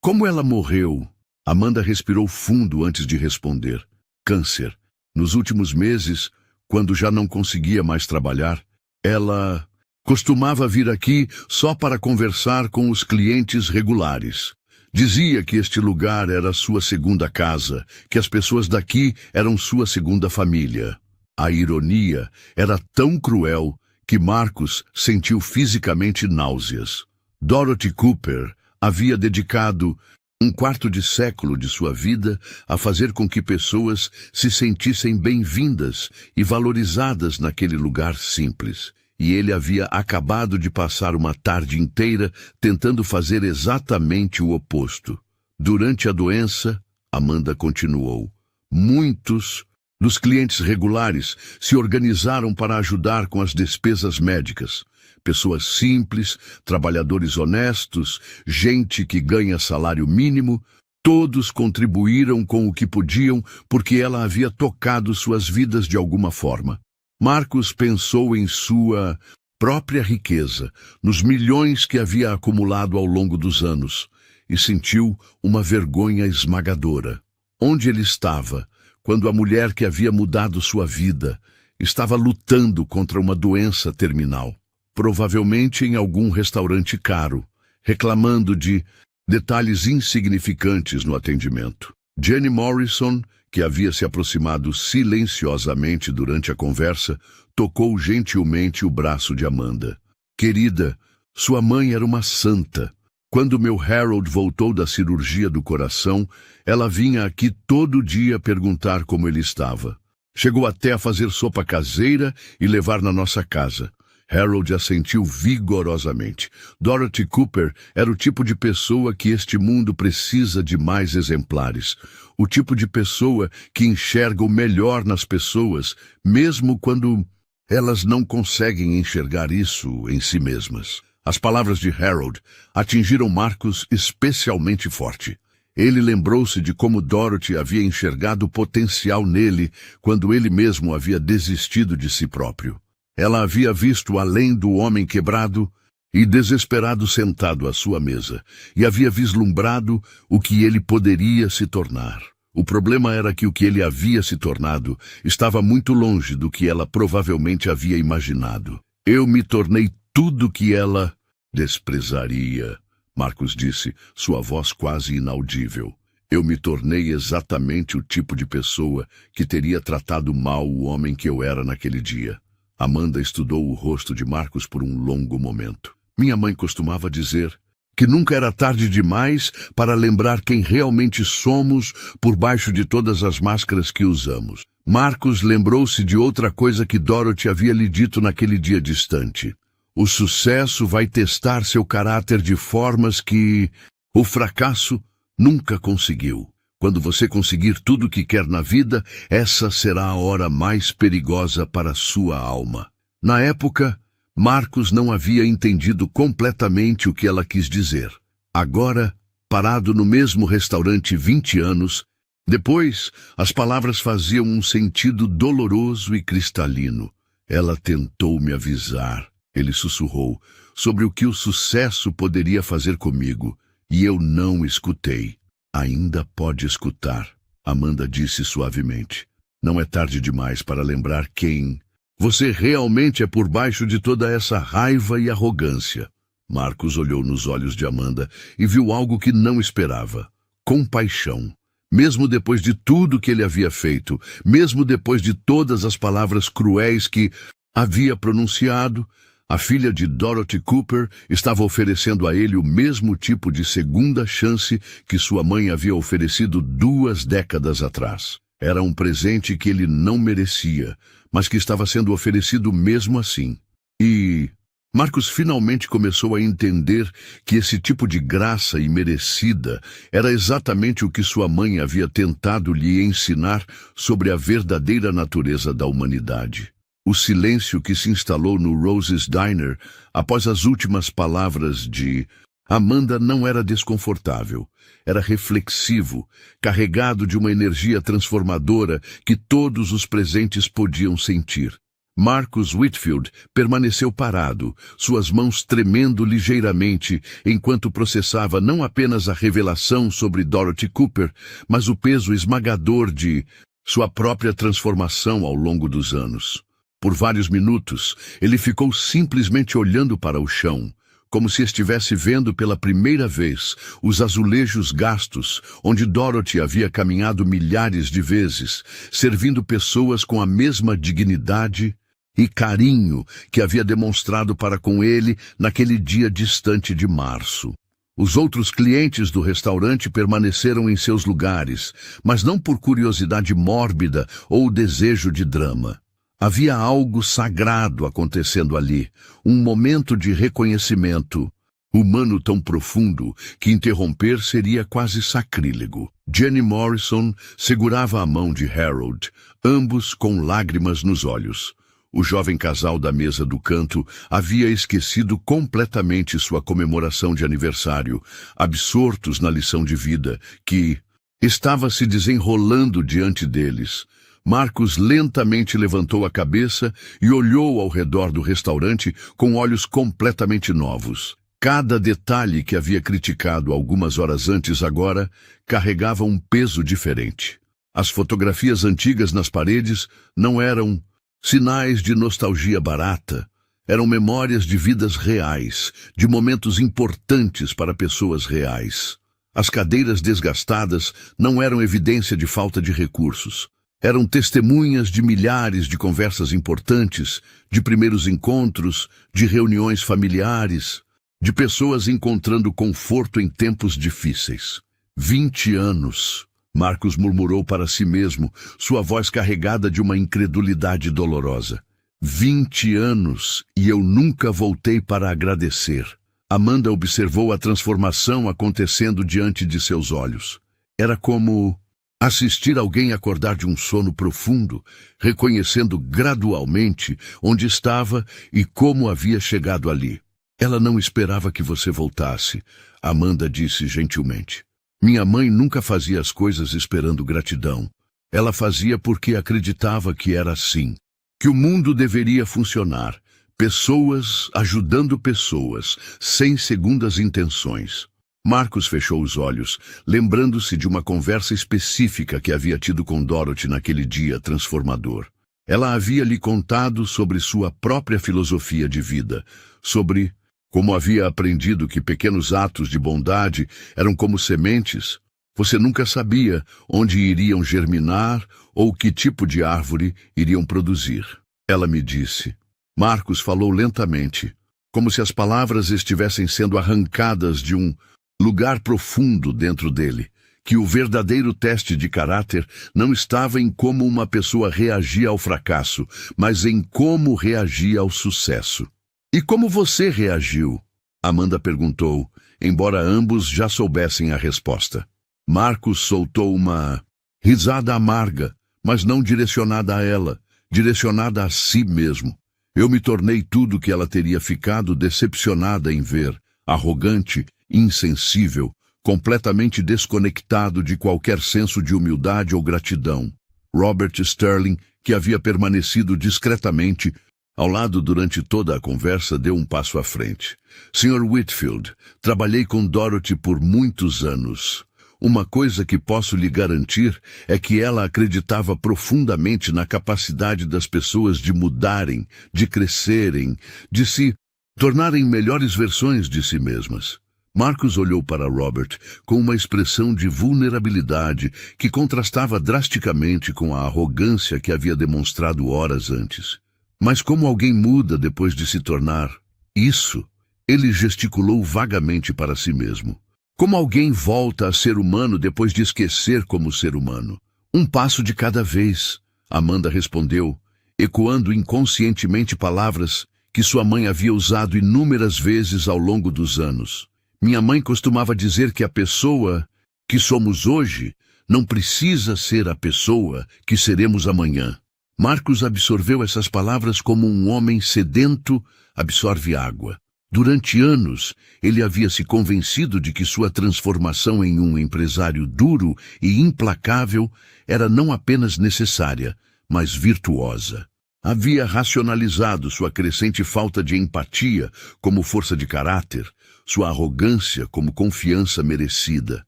Como ela morreu? Amanda respirou fundo antes de responder. Câncer. Nos últimos meses, quando já não conseguia mais trabalhar, ela costumava vir aqui só para conversar com os clientes regulares. Dizia que este lugar era sua segunda casa, que as pessoas daqui eram sua segunda família. A ironia era tão cruel que Marcus sentiu fisicamente náuseas. Dorothy Cooper havia dedicado um quarto de século de sua vida a fazer com que pessoas se sentissem bem-vindas e valorizadas naquele lugar simples. E ele havia acabado de passar uma tarde inteira tentando fazer exatamente o oposto. Durante a doença, Amanda continuou, muitos dos clientes regulares se organizaram para ajudar com as despesas médicas. Pessoas simples, trabalhadores honestos, gente que ganha salário mínimo, todos contribuíram com o que podiam porque ela havia tocado suas vidas de alguma forma. Marcus pensou em sua própria riqueza, nos milhões que havia acumulado ao longo dos anos, e sentiu uma vergonha esmagadora. Onde ele estava, quando a mulher que havia mudado sua vida estava lutando contra uma doença terminal? provavelmente em algum restaurante caro, reclamando de detalhes insignificantes no atendimento. Jenny Morrison, que havia se aproximado silenciosamente durante a conversa, tocou gentilmente o braço de Amanda. Querida, sua mãe era uma santa. Quando meu Harold voltou da cirurgia do coração, ela vinha aqui todo dia perguntar como ele estava. Chegou até a fazer sopa caseira e levar na nossa casa. Harold assentiu vigorosamente. Dorothy Cooper era o tipo de pessoa que este mundo precisa de mais exemplares. O tipo de pessoa que enxerga o melhor nas pessoas, mesmo quando elas não conseguem enxergar isso em si mesmas. As palavras de Harold atingiram Marcus especialmente forte. Ele lembrou-se de como Dorothy havia enxergado o potencial nele quando ele mesmo havia desistido de si próprio. Ela havia visto além do homem quebrado e desesperado sentado à sua mesa, e havia vislumbrado o que ele poderia se tornar. O problema era que o que ele havia se tornado estava muito longe do que ela provavelmente havia imaginado. Eu me tornei tudo que ela desprezaria, Marcus disse, sua voz quase inaudível. Eu me tornei exatamente o tipo de pessoa que teria tratado mal o homem que eu era naquele dia. Amanda estudou o rosto de Marcus por um longo momento. Minha mãe costumava dizer que nunca era tarde demais para lembrar quem realmente somos por baixo de todas as máscaras que usamos. Marcus lembrou-se de outra coisa que Dorothy havia lhe dito naquele dia distante. O sucesso vai testar seu caráter de formas que o fracasso nunca conseguiu. Quando você conseguir tudo o que quer na vida, essa será a hora mais perigosa para sua alma. Na época, Marcus não havia entendido completamente o que ela quis dizer. Agora, parado no mesmo restaurante 20 anos, depois, as palavras faziam um sentido doloroso e cristalino. Ela tentou me avisar. Ele sussurrou, sobre o que o sucesso poderia fazer comigo, e eu não escutei. Ainda pode escutar, Amanda disse suavemente. Não é tarde demais para lembrar quem você realmente é por baixo de toda essa raiva e arrogância. Marcus olhou nos olhos de Amanda e viu algo que não esperava. Compaixão. Mesmo depois de tudo que ele havia feito, mesmo depois de todas as palavras cruéis que havia pronunciado, a filha de Dorothy Cooper estava oferecendo a ele o mesmo tipo de segunda chance que sua mãe havia oferecido 2 décadas atrás. Era um presente que ele não merecia, mas que estava sendo oferecido mesmo assim. E Marcus finalmente começou a entender que esse tipo de graça imerecida era exatamente o que sua mãe havia tentado lhe ensinar sobre a verdadeira natureza da humanidade. O silêncio que se instalou no Rose's Diner após as últimas palavras de Amanda não era desconfortável. Era reflexivo, carregado de uma energia transformadora que todos os presentes podiam sentir. Marcus Whitfield permaneceu parado, suas mãos tremendo ligeiramente, enquanto processava não apenas a revelação sobre Dorothy Cooper, mas o peso esmagador de sua própria transformação ao longo dos anos. Por vários minutos, ele ficou simplesmente olhando para o chão, como se estivesse vendo pela primeira vez os azulejos gastos onde Dorothy havia caminhado milhares de vezes, servindo pessoas com a mesma dignidade e carinho que havia demonstrado para com ele naquele dia distante de março. Os outros clientes do restaurante permaneceram em seus lugares, mas não por curiosidade mórbida ou desejo de drama. Havia algo sagrado acontecendo ali, um momento de reconhecimento humano tão profundo que interromper seria quase sacrílego. Jenny Morrison segurava a mão de Harold, ambos com lágrimas nos olhos. O jovem casal da mesa do canto havia esquecido completamente sua comemoração de aniversário, absortos na lição de vida que estava se desenrolando diante deles. Marcus lentamente levantou a cabeça e olhou ao redor do restaurante com olhos completamente novos. Cada detalhe que havia criticado algumas horas antes agora carregava um peso diferente. As fotografias antigas nas paredes não eram sinais de nostalgia barata, Eram memórias de vidas reais, de momentos importantes para pessoas reais. As cadeiras desgastadas não eram evidência de falta de recursos. Eram testemunhas de milhares de conversas importantes, de primeiros encontros, de reuniões familiares, de pessoas encontrando conforto em tempos difíceis. 20 anos, Marcos murmurou para si mesmo, sua voz carregada de uma incredulidade dolorosa. 20 anos, e eu nunca voltei para agradecer. Amanda observou a transformação acontecendo diante de seus olhos. Era como assistir alguém acordar de um sono profundo, reconhecendo gradualmente onde estava e como havia chegado ali. Ela não esperava que você voltasse, Amanda disse gentilmente. Minha mãe nunca fazia as coisas esperando gratidão. Ela fazia porque acreditava que era assim, que o mundo deveria funcionar, pessoas ajudando pessoas, sem segundas intenções. Marcos fechou os olhos, lembrando-se de uma conversa específica que havia tido com Dorothy naquele dia transformador. Ela havia lhe contado sobre sua própria filosofia de vida, sobre como havia aprendido que pequenos atos de bondade eram como sementes. Você nunca sabia onde iriam germinar ou que tipo de árvore iriam produzir. Ela me disse. Marcos falou lentamente, como se as palavras estivessem sendo arrancadas de um lugar profundo dentro dele, que o verdadeiro teste de caráter não estava em como uma pessoa reagia ao fracasso, mas em como reagia ao sucesso. E como você reagiu? Amanda perguntou, embora ambos já soubessem a resposta. Marcos soltou uma risada amarga, mas não direcionada a ela, direcionada a si mesmo. Eu me tornei tudo que ela teria ficado decepcionada em ver, arrogante, insensível, completamente desconectado de qualquer senso de humildade ou gratidão. Robert Sterling, que havia permanecido discretamente ao lado durante toda a conversa, deu um passo à frente. Sr. Whitfield, trabalhei com Dorothy por muitos anos. Uma coisa que posso lhe garantir é que ela acreditava profundamente na capacidade das pessoas de mudarem, de crescerem, de se tornarem melhores versões de si mesmas. Marcos olhou para Robert com uma expressão de vulnerabilidade que contrastava drasticamente com a arrogância que havia demonstrado horas antes. Mas como alguém muda depois de se tornar isso? Ele gesticulou vagamente para si mesmo. Como alguém volta a ser humano depois de esquecer como ser humano? Um passo de cada vez, Amanda respondeu, ecoando inconscientemente palavras que sua mãe havia usado inúmeras vezes ao longo dos anos. Minha mãe costumava dizer que a pessoa que somos hoje não precisa ser a pessoa que seremos amanhã. Marcos absorveu essas palavras como um homem sedento absorve água. Durante anos, ele havia se convencido de que sua transformação em um empresário duro e implacável era não apenas necessária, mas virtuosa. Havia racionalizado sua crescente falta de empatia como força de caráter, sua arrogância como confiança merecida.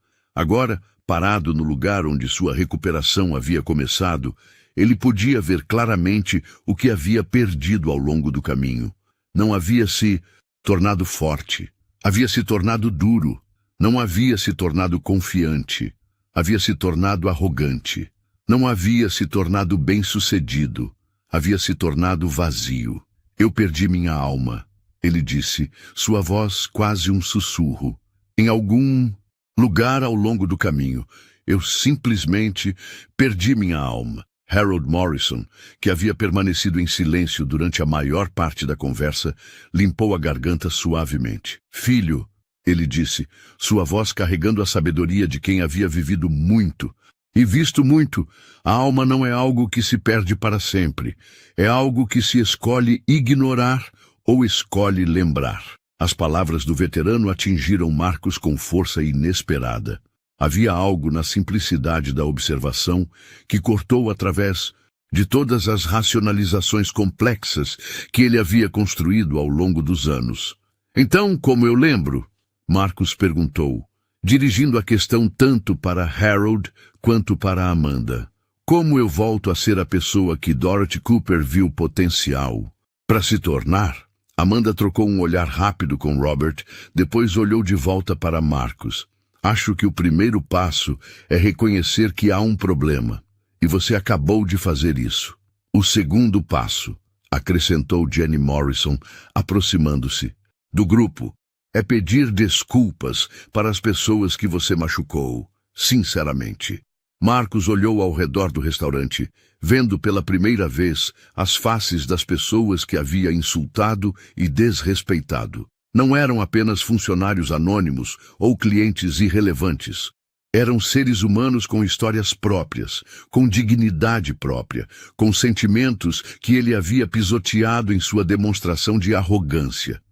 Agora, parado no lugar onde sua recuperação havia começado, ele podia ver claramente o que havia perdido ao longo do caminho. Não havia se tornado forte, havia se tornado duro, não havia se tornado confiante, havia se tornado arrogante, não havia se tornado bem-sucedido, havia se tornado vazio. Eu perdi minha alma, ele disse, sua voz quase um sussurro. Em algum lugar ao longo do caminho, eu simplesmente perdi minha alma. Harold Morrison, que havia permanecido em silêncio durante a maior parte da conversa, limpou a garganta suavemente. Filho, ele disse, sua voz carregando a sabedoria de quem havia vivido muito e visto muito. A alma não é algo que se perde para sempre. É algo que se escolhe ignorar ou escolhe lembrar. As palavras do veterano atingiram Marcos com força inesperada. Havia algo na simplicidade da observação que cortou através de todas as racionalizações complexas que ele havia construído ao longo dos anos. Então, como eu lembro? Marcos perguntou, dirigindo a questão tanto para Harold quanto para Amanda. Como eu volto a ser a pessoa que Dorothy Cooper viu potencial para se tornar? Amanda trocou um olhar rápido com Robert, depois olhou de volta para Marcus. Acho que o primeiro passo é reconhecer que há um problema, e você acabou de fazer isso. O segundo passo, acrescentou Jenny Morrison, aproximando-se do grupo, é pedir desculpas para as pessoas que você machucou, sinceramente. Marcus olhou ao redor do restaurante, vendo pela primeira vez as faces das pessoas que havia insultado e desrespeitado. Não eram apenas funcionários anônimos ou clientes irrelevantes. Eram seres humanos com histórias próprias, com dignidade própria, com sentimentos que ele havia pisoteado em sua demonstração de arrogância.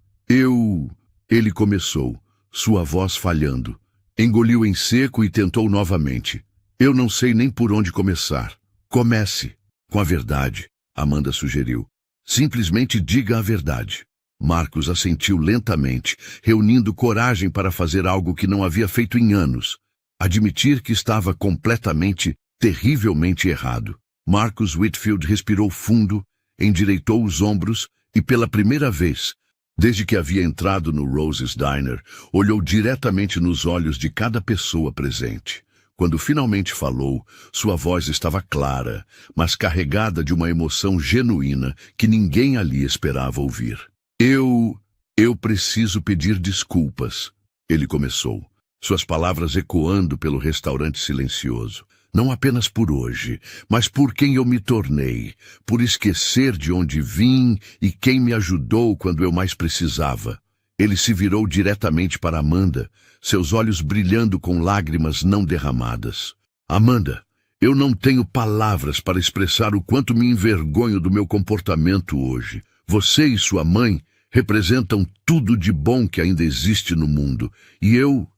Ele começou, sua voz falhando. Engoliu em seco e tentou novamente. Eu não sei nem por onde começar. Comece com a verdade, Amanda sugeriu. Simplesmente diga a verdade. Marcus assentiu lentamente, reunindo coragem para fazer algo que não havia feito em anos. Admitir que estava completamente, terrivelmente errado. Marcus Whitfield respirou fundo, endireitou os ombros e, pela primeira vez, desde que havia entrado no Rose's Diner, olhou diretamente nos olhos de cada pessoa presente. Quando finalmente falou, sua voz estava clara, mas carregada de uma emoção genuína que ninguém ali esperava ouvir. Eu preciso pedir desculpas, ele começou, suas palavras ecoando pelo restaurante silencioso. Não apenas por hoje, mas por quem eu me tornei, por esquecer de onde vim e quem me ajudou quando eu mais precisava. Ele se virou diretamente para Amanda, seus olhos brilhando com lágrimas não derramadas. Amanda, eu não tenho palavras para expressar o quanto me envergonho do meu comportamento hoje. Você e sua mãe representam tudo de bom que ainda existe no mundo. E eu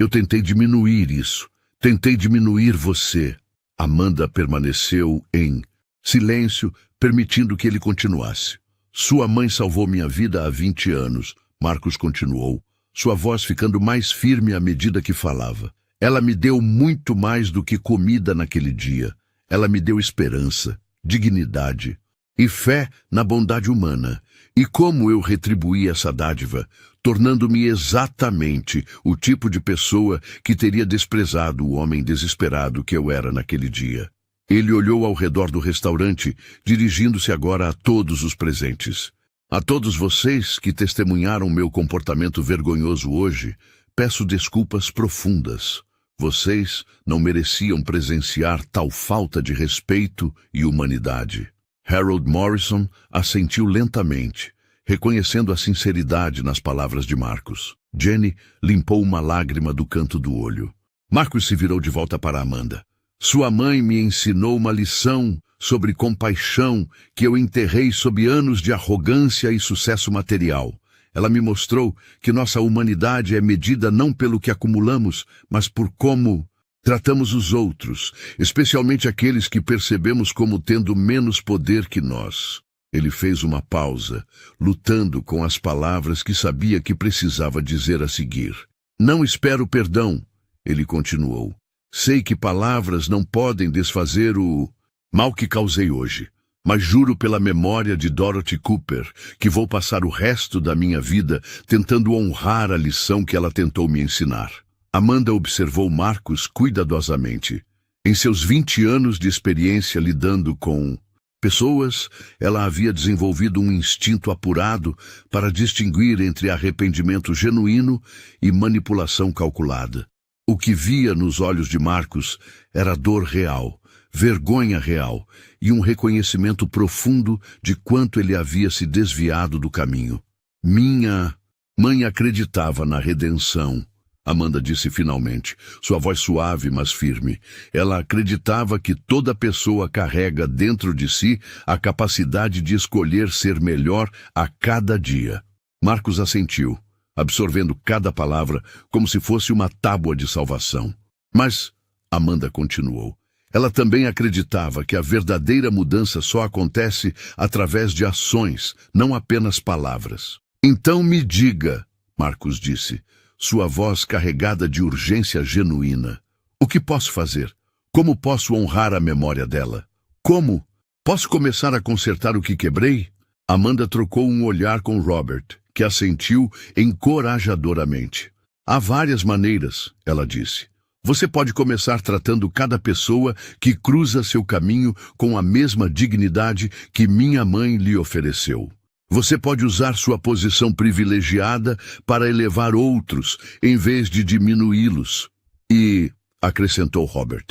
tentei diminuir isso. Tentei diminuir você. Amanda permaneceu em silêncio, permitindo que ele continuasse. Sua mãe salvou minha vida há 20 anos. Marcus continuou, sua voz ficando mais firme à medida que falava. Ela me deu muito mais do que comida naquele dia. Ela me deu esperança, dignidade e fé na bondade humana. E como eu retribuí essa dádiva, tornando-me exatamente o tipo de pessoa que teria desprezado o homem desesperado que eu era naquele dia. Ele olhou ao redor do restaurante, dirigindo-se agora a todos os presentes. A todos vocês que testemunharam meu comportamento vergonhoso hoje, peço desculpas profundas. Vocês não mereciam presenciar tal falta de respeito e humanidade. Harold Morrison assentiu lentamente, reconhecendo a sinceridade nas palavras de Marcus. Jenny limpou uma lágrima do canto do olho. Marcus se virou de volta para Amanda. Sua mãe me ensinou uma lição sobre compaixão que eu enterrei sob anos de arrogância e sucesso material. Ela me mostrou que nossa humanidade é medida não pelo que acumulamos, mas por como tratamos os outros, especialmente aqueles que percebemos como tendo menos poder que nós. Ele fez uma pausa, lutando com as palavras que sabia que precisava dizer a seguir. Não espero perdão, ele continuou. Sei que palavras não podem desfazer o mal que causei hoje, mas juro pela memória de Dorothy Cooper que vou passar o resto da minha vida tentando honrar a lição que ela tentou me ensinar. Amanda observou Marcus cuidadosamente. Em seus 20 anos de experiência lidando com pessoas, ela havia desenvolvido um instinto apurado para distinguir entre arrependimento genuíno e manipulação calculada. O que via nos olhos de Marcus era dor real, vergonha real e um reconhecimento profundo de quanto ele havia se desviado do caminho. Minha mãe acreditava na redenção, Amanda disse finalmente, sua voz suave, mas firme. Ela acreditava que toda pessoa carrega dentro de si a capacidade de escolher ser melhor a cada dia. Marcus assentiu, absorvendo cada palavra como se fosse uma tábua de salvação. Mas, Amanda continuou, ela também acreditava que a verdadeira mudança só acontece através de ações, não apenas palavras. Então me diga, Marcus disse, sua voz carregada de urgência genuína. O que posso fazer? Como posso honrar a memória dela? Como? Posso começar a consertar o que quebrei? Amanda trocou um olhar com Robert, que assentiu encorajadoramente. Há várias maneiras, ela disse. Você pode começar tratando cada pessoa que cruza seu caminho com a mesma dignidade que minha mãe lhe ofereceu. Você pode usar sua posição privilegiada para elevar outros, em vez de diminuí-los. E, acrescentou Robert,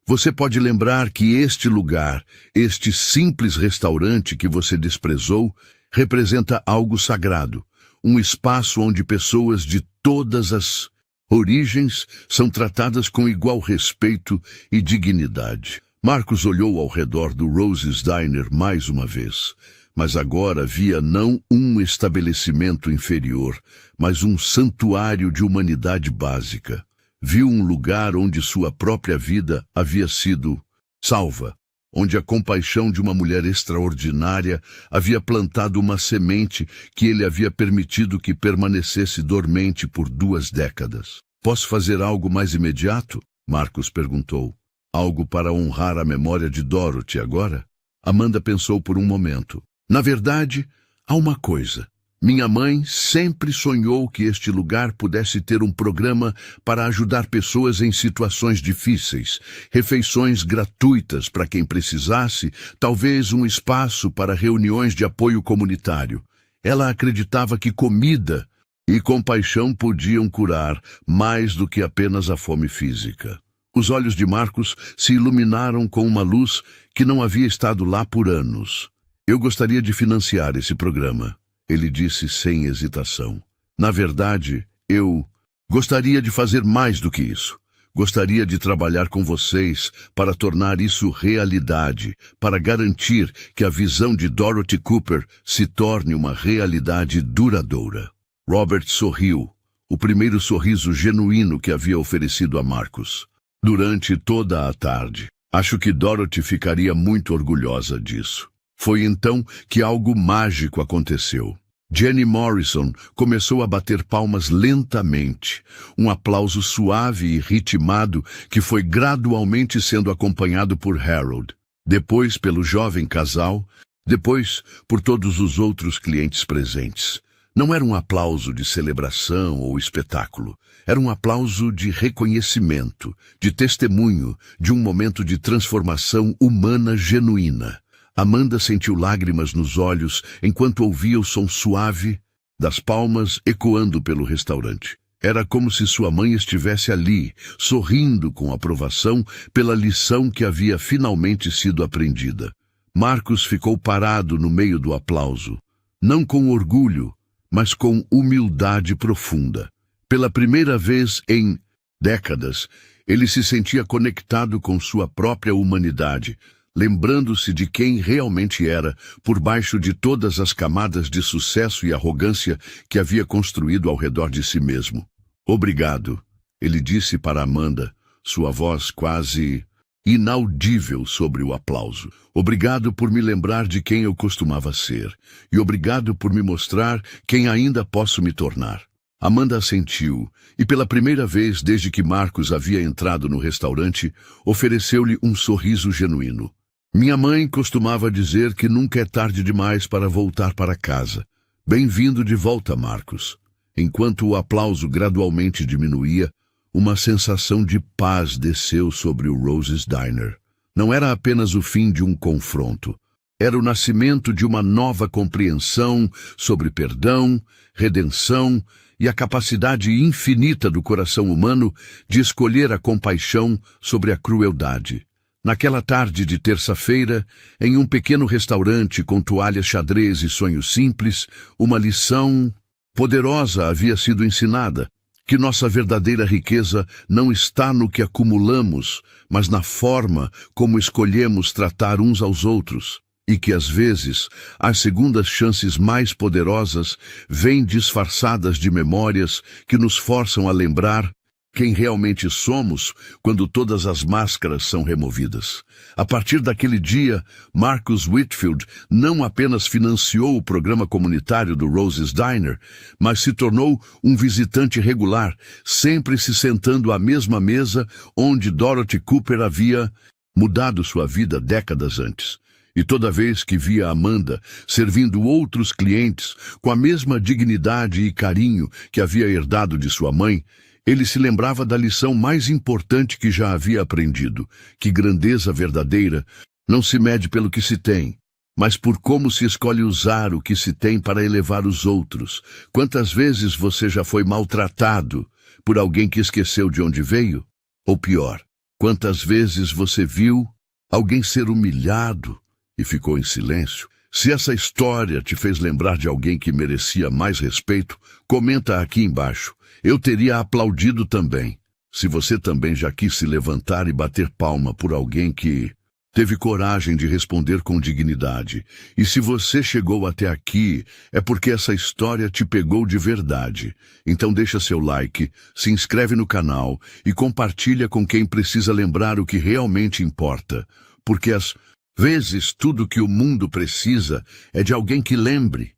você pode lembrar que este lugar, este simples restaurante que você desprezou, representa algo sagrado, um espaço onde pessoas de todas as origens são tratadas com igual respeito e dignidade. Marcus olhou ao redor do Rose's Diner mais uma vez, mas agora via não um estabelecimento inferior, mas um santuário de humanidade básica. Viu um lugar onde sua própria vida havia sido salva, onde a compaixão de uma mulher extraordinária havia plantado uma semente que ele havia permitido que permanecesse dormente por 2 décadas. Posso fazer algo mais imediato? Marcus perguntou. Algo para honrar a memória de Dorothy agora? Amanda pensou por um momento. Na verdade, há uma coisa. Minha mãe sempre sonhou que este lugar pudesse ter um programa para ajudar pessoas em situações difíceis, refeições gratuitas para quem precisasse, talvez um espaço para reuniões de apoio comunitário. Ela acreditava que comida e compaixão podiam curar mais do que apenas a fome física. Os olhos de Marcus se iluminaram com uma luz que não havia estado lá por anos. Eu gostaria de financiar esse programa. Ele disse sem hesitação. Na verdade, eu gostaria de fazer mais do que isso. Gostaria de trabalhar com vocês para tornar isso realidade, para garantir que a visão de Dorothy Cooper se torne uma realidade duradoura. Robert sorriu, o primeiro sorriso genuíno que havia oferecido a Marcus. Durante toda a tarde, acho que Dorothy ficaria muito orgulhosa disso. Foi então que algo mágico aconteceu. Jenny Morrison começou a bater palmas lentamente, um aplauso suave e ritmado que foi gradualmente sendo acompanhado por Harold, depois pelo jovem casal, depois por todos os outros clientes presentes. Não era um aplauso de celebração ou espetáculo, era um aplauso de reconhecimento, de testemunho, de um momento de transformação humana genuína. Amanda sentiu lágrimas nos olhos enquanto ouvia o som suave das palmas ecoando pelo restaurante. Era como se sua mãe estivesse ali, sorrindo com aprovação pela lição que havia finalmente sido aprendida. Marcus ficou parado no meio do aplauso, não com orgulho, mas com humildade profunda. Pela primeira vez em décadas, ele se sentia conectado com sua própria humanidade, lembrando-se de quem realmente era, por baixo de todas as camadas de sucesso e arrogância que havia construído ao redor de si mesmo. Obrigado, ele disse para Amanda, sua voz quase inaudível sobre o aplauso. Obrigado por me lembrar de quem eu costumava ser, e obrigado por me mostrar quem ainda posso me tornar. Amanda assentiu, e pela primeira vez desde que Marcus havia entrado no restaurante, ofereceu-lhe um sorriso genuíno. Minha mãe costumava dizer que nunca é tarde demais para voltar para casa. Bem-vindo de volta, Marcus. Enquanto o aplauso gradualmente diminuía, uma sensação de paz desceu sobre o Rose's Diner. Não era apenas o fim de um confronto. Era o nascimento de uma nova compreensão sobre perdão, redenção e a capacidade infinita do coração humano de escolher a compaixão sobre a crueldade. Naquela tarde de terça-feira, em um pequeno restaurante com toalhas xadrez e sonhos simples, uma lição poderosa havia sido ensinada, que nossa verdadeira riqueza não está no que acumulamos, mas na forma como escolhemos tratar uns aos outros, e que às vezes as segundas chances mais poderosas vêm disfarçadas de memórias que nos forçam a lembrar quem realmente somos quando todas as máscaras são removidas. A partir daquele dia, Marcus Whitfield não apenas financiou o programa comunitário do Rose's Diner, mas se tornou um visitante regular, sempre se sentando à mesma mesa onde Dorothy Cooper havia mudado sua vida décadas antes. E toda vez que via Amanda servindo outros clientes com a mesma dignidade e carinho que havia herdado de sua mãe, ele se lembrava da lição mais importante que já havia aprendido, que grandeza verdadeira não se mede pelo que se tem, mas por como se escolhe usar o que se tem para elevar os outros. Quantas vezes você já foi maltratado por alguém que esqueceu de onde veio? Ou pior, quantas vezes você viu alguém ser humilhado e ficou em silêncio? Se essa história te fez lembrar de alguém que merecia mais respeito, comenta aqui embaixo. Eu teria aplaudido também. Se você também já quis se levantar e bater palma por alguém que teve coragem de responder com dignidade. E se você chegou até aqui, é porque essa história te pegou de verdade. Então deixa seu like, se inscreve no canal e compartilha com quem precisa lembrar o que realmente importa. Porque às vezes tudo que o mundo precisa é de alguém que lembre.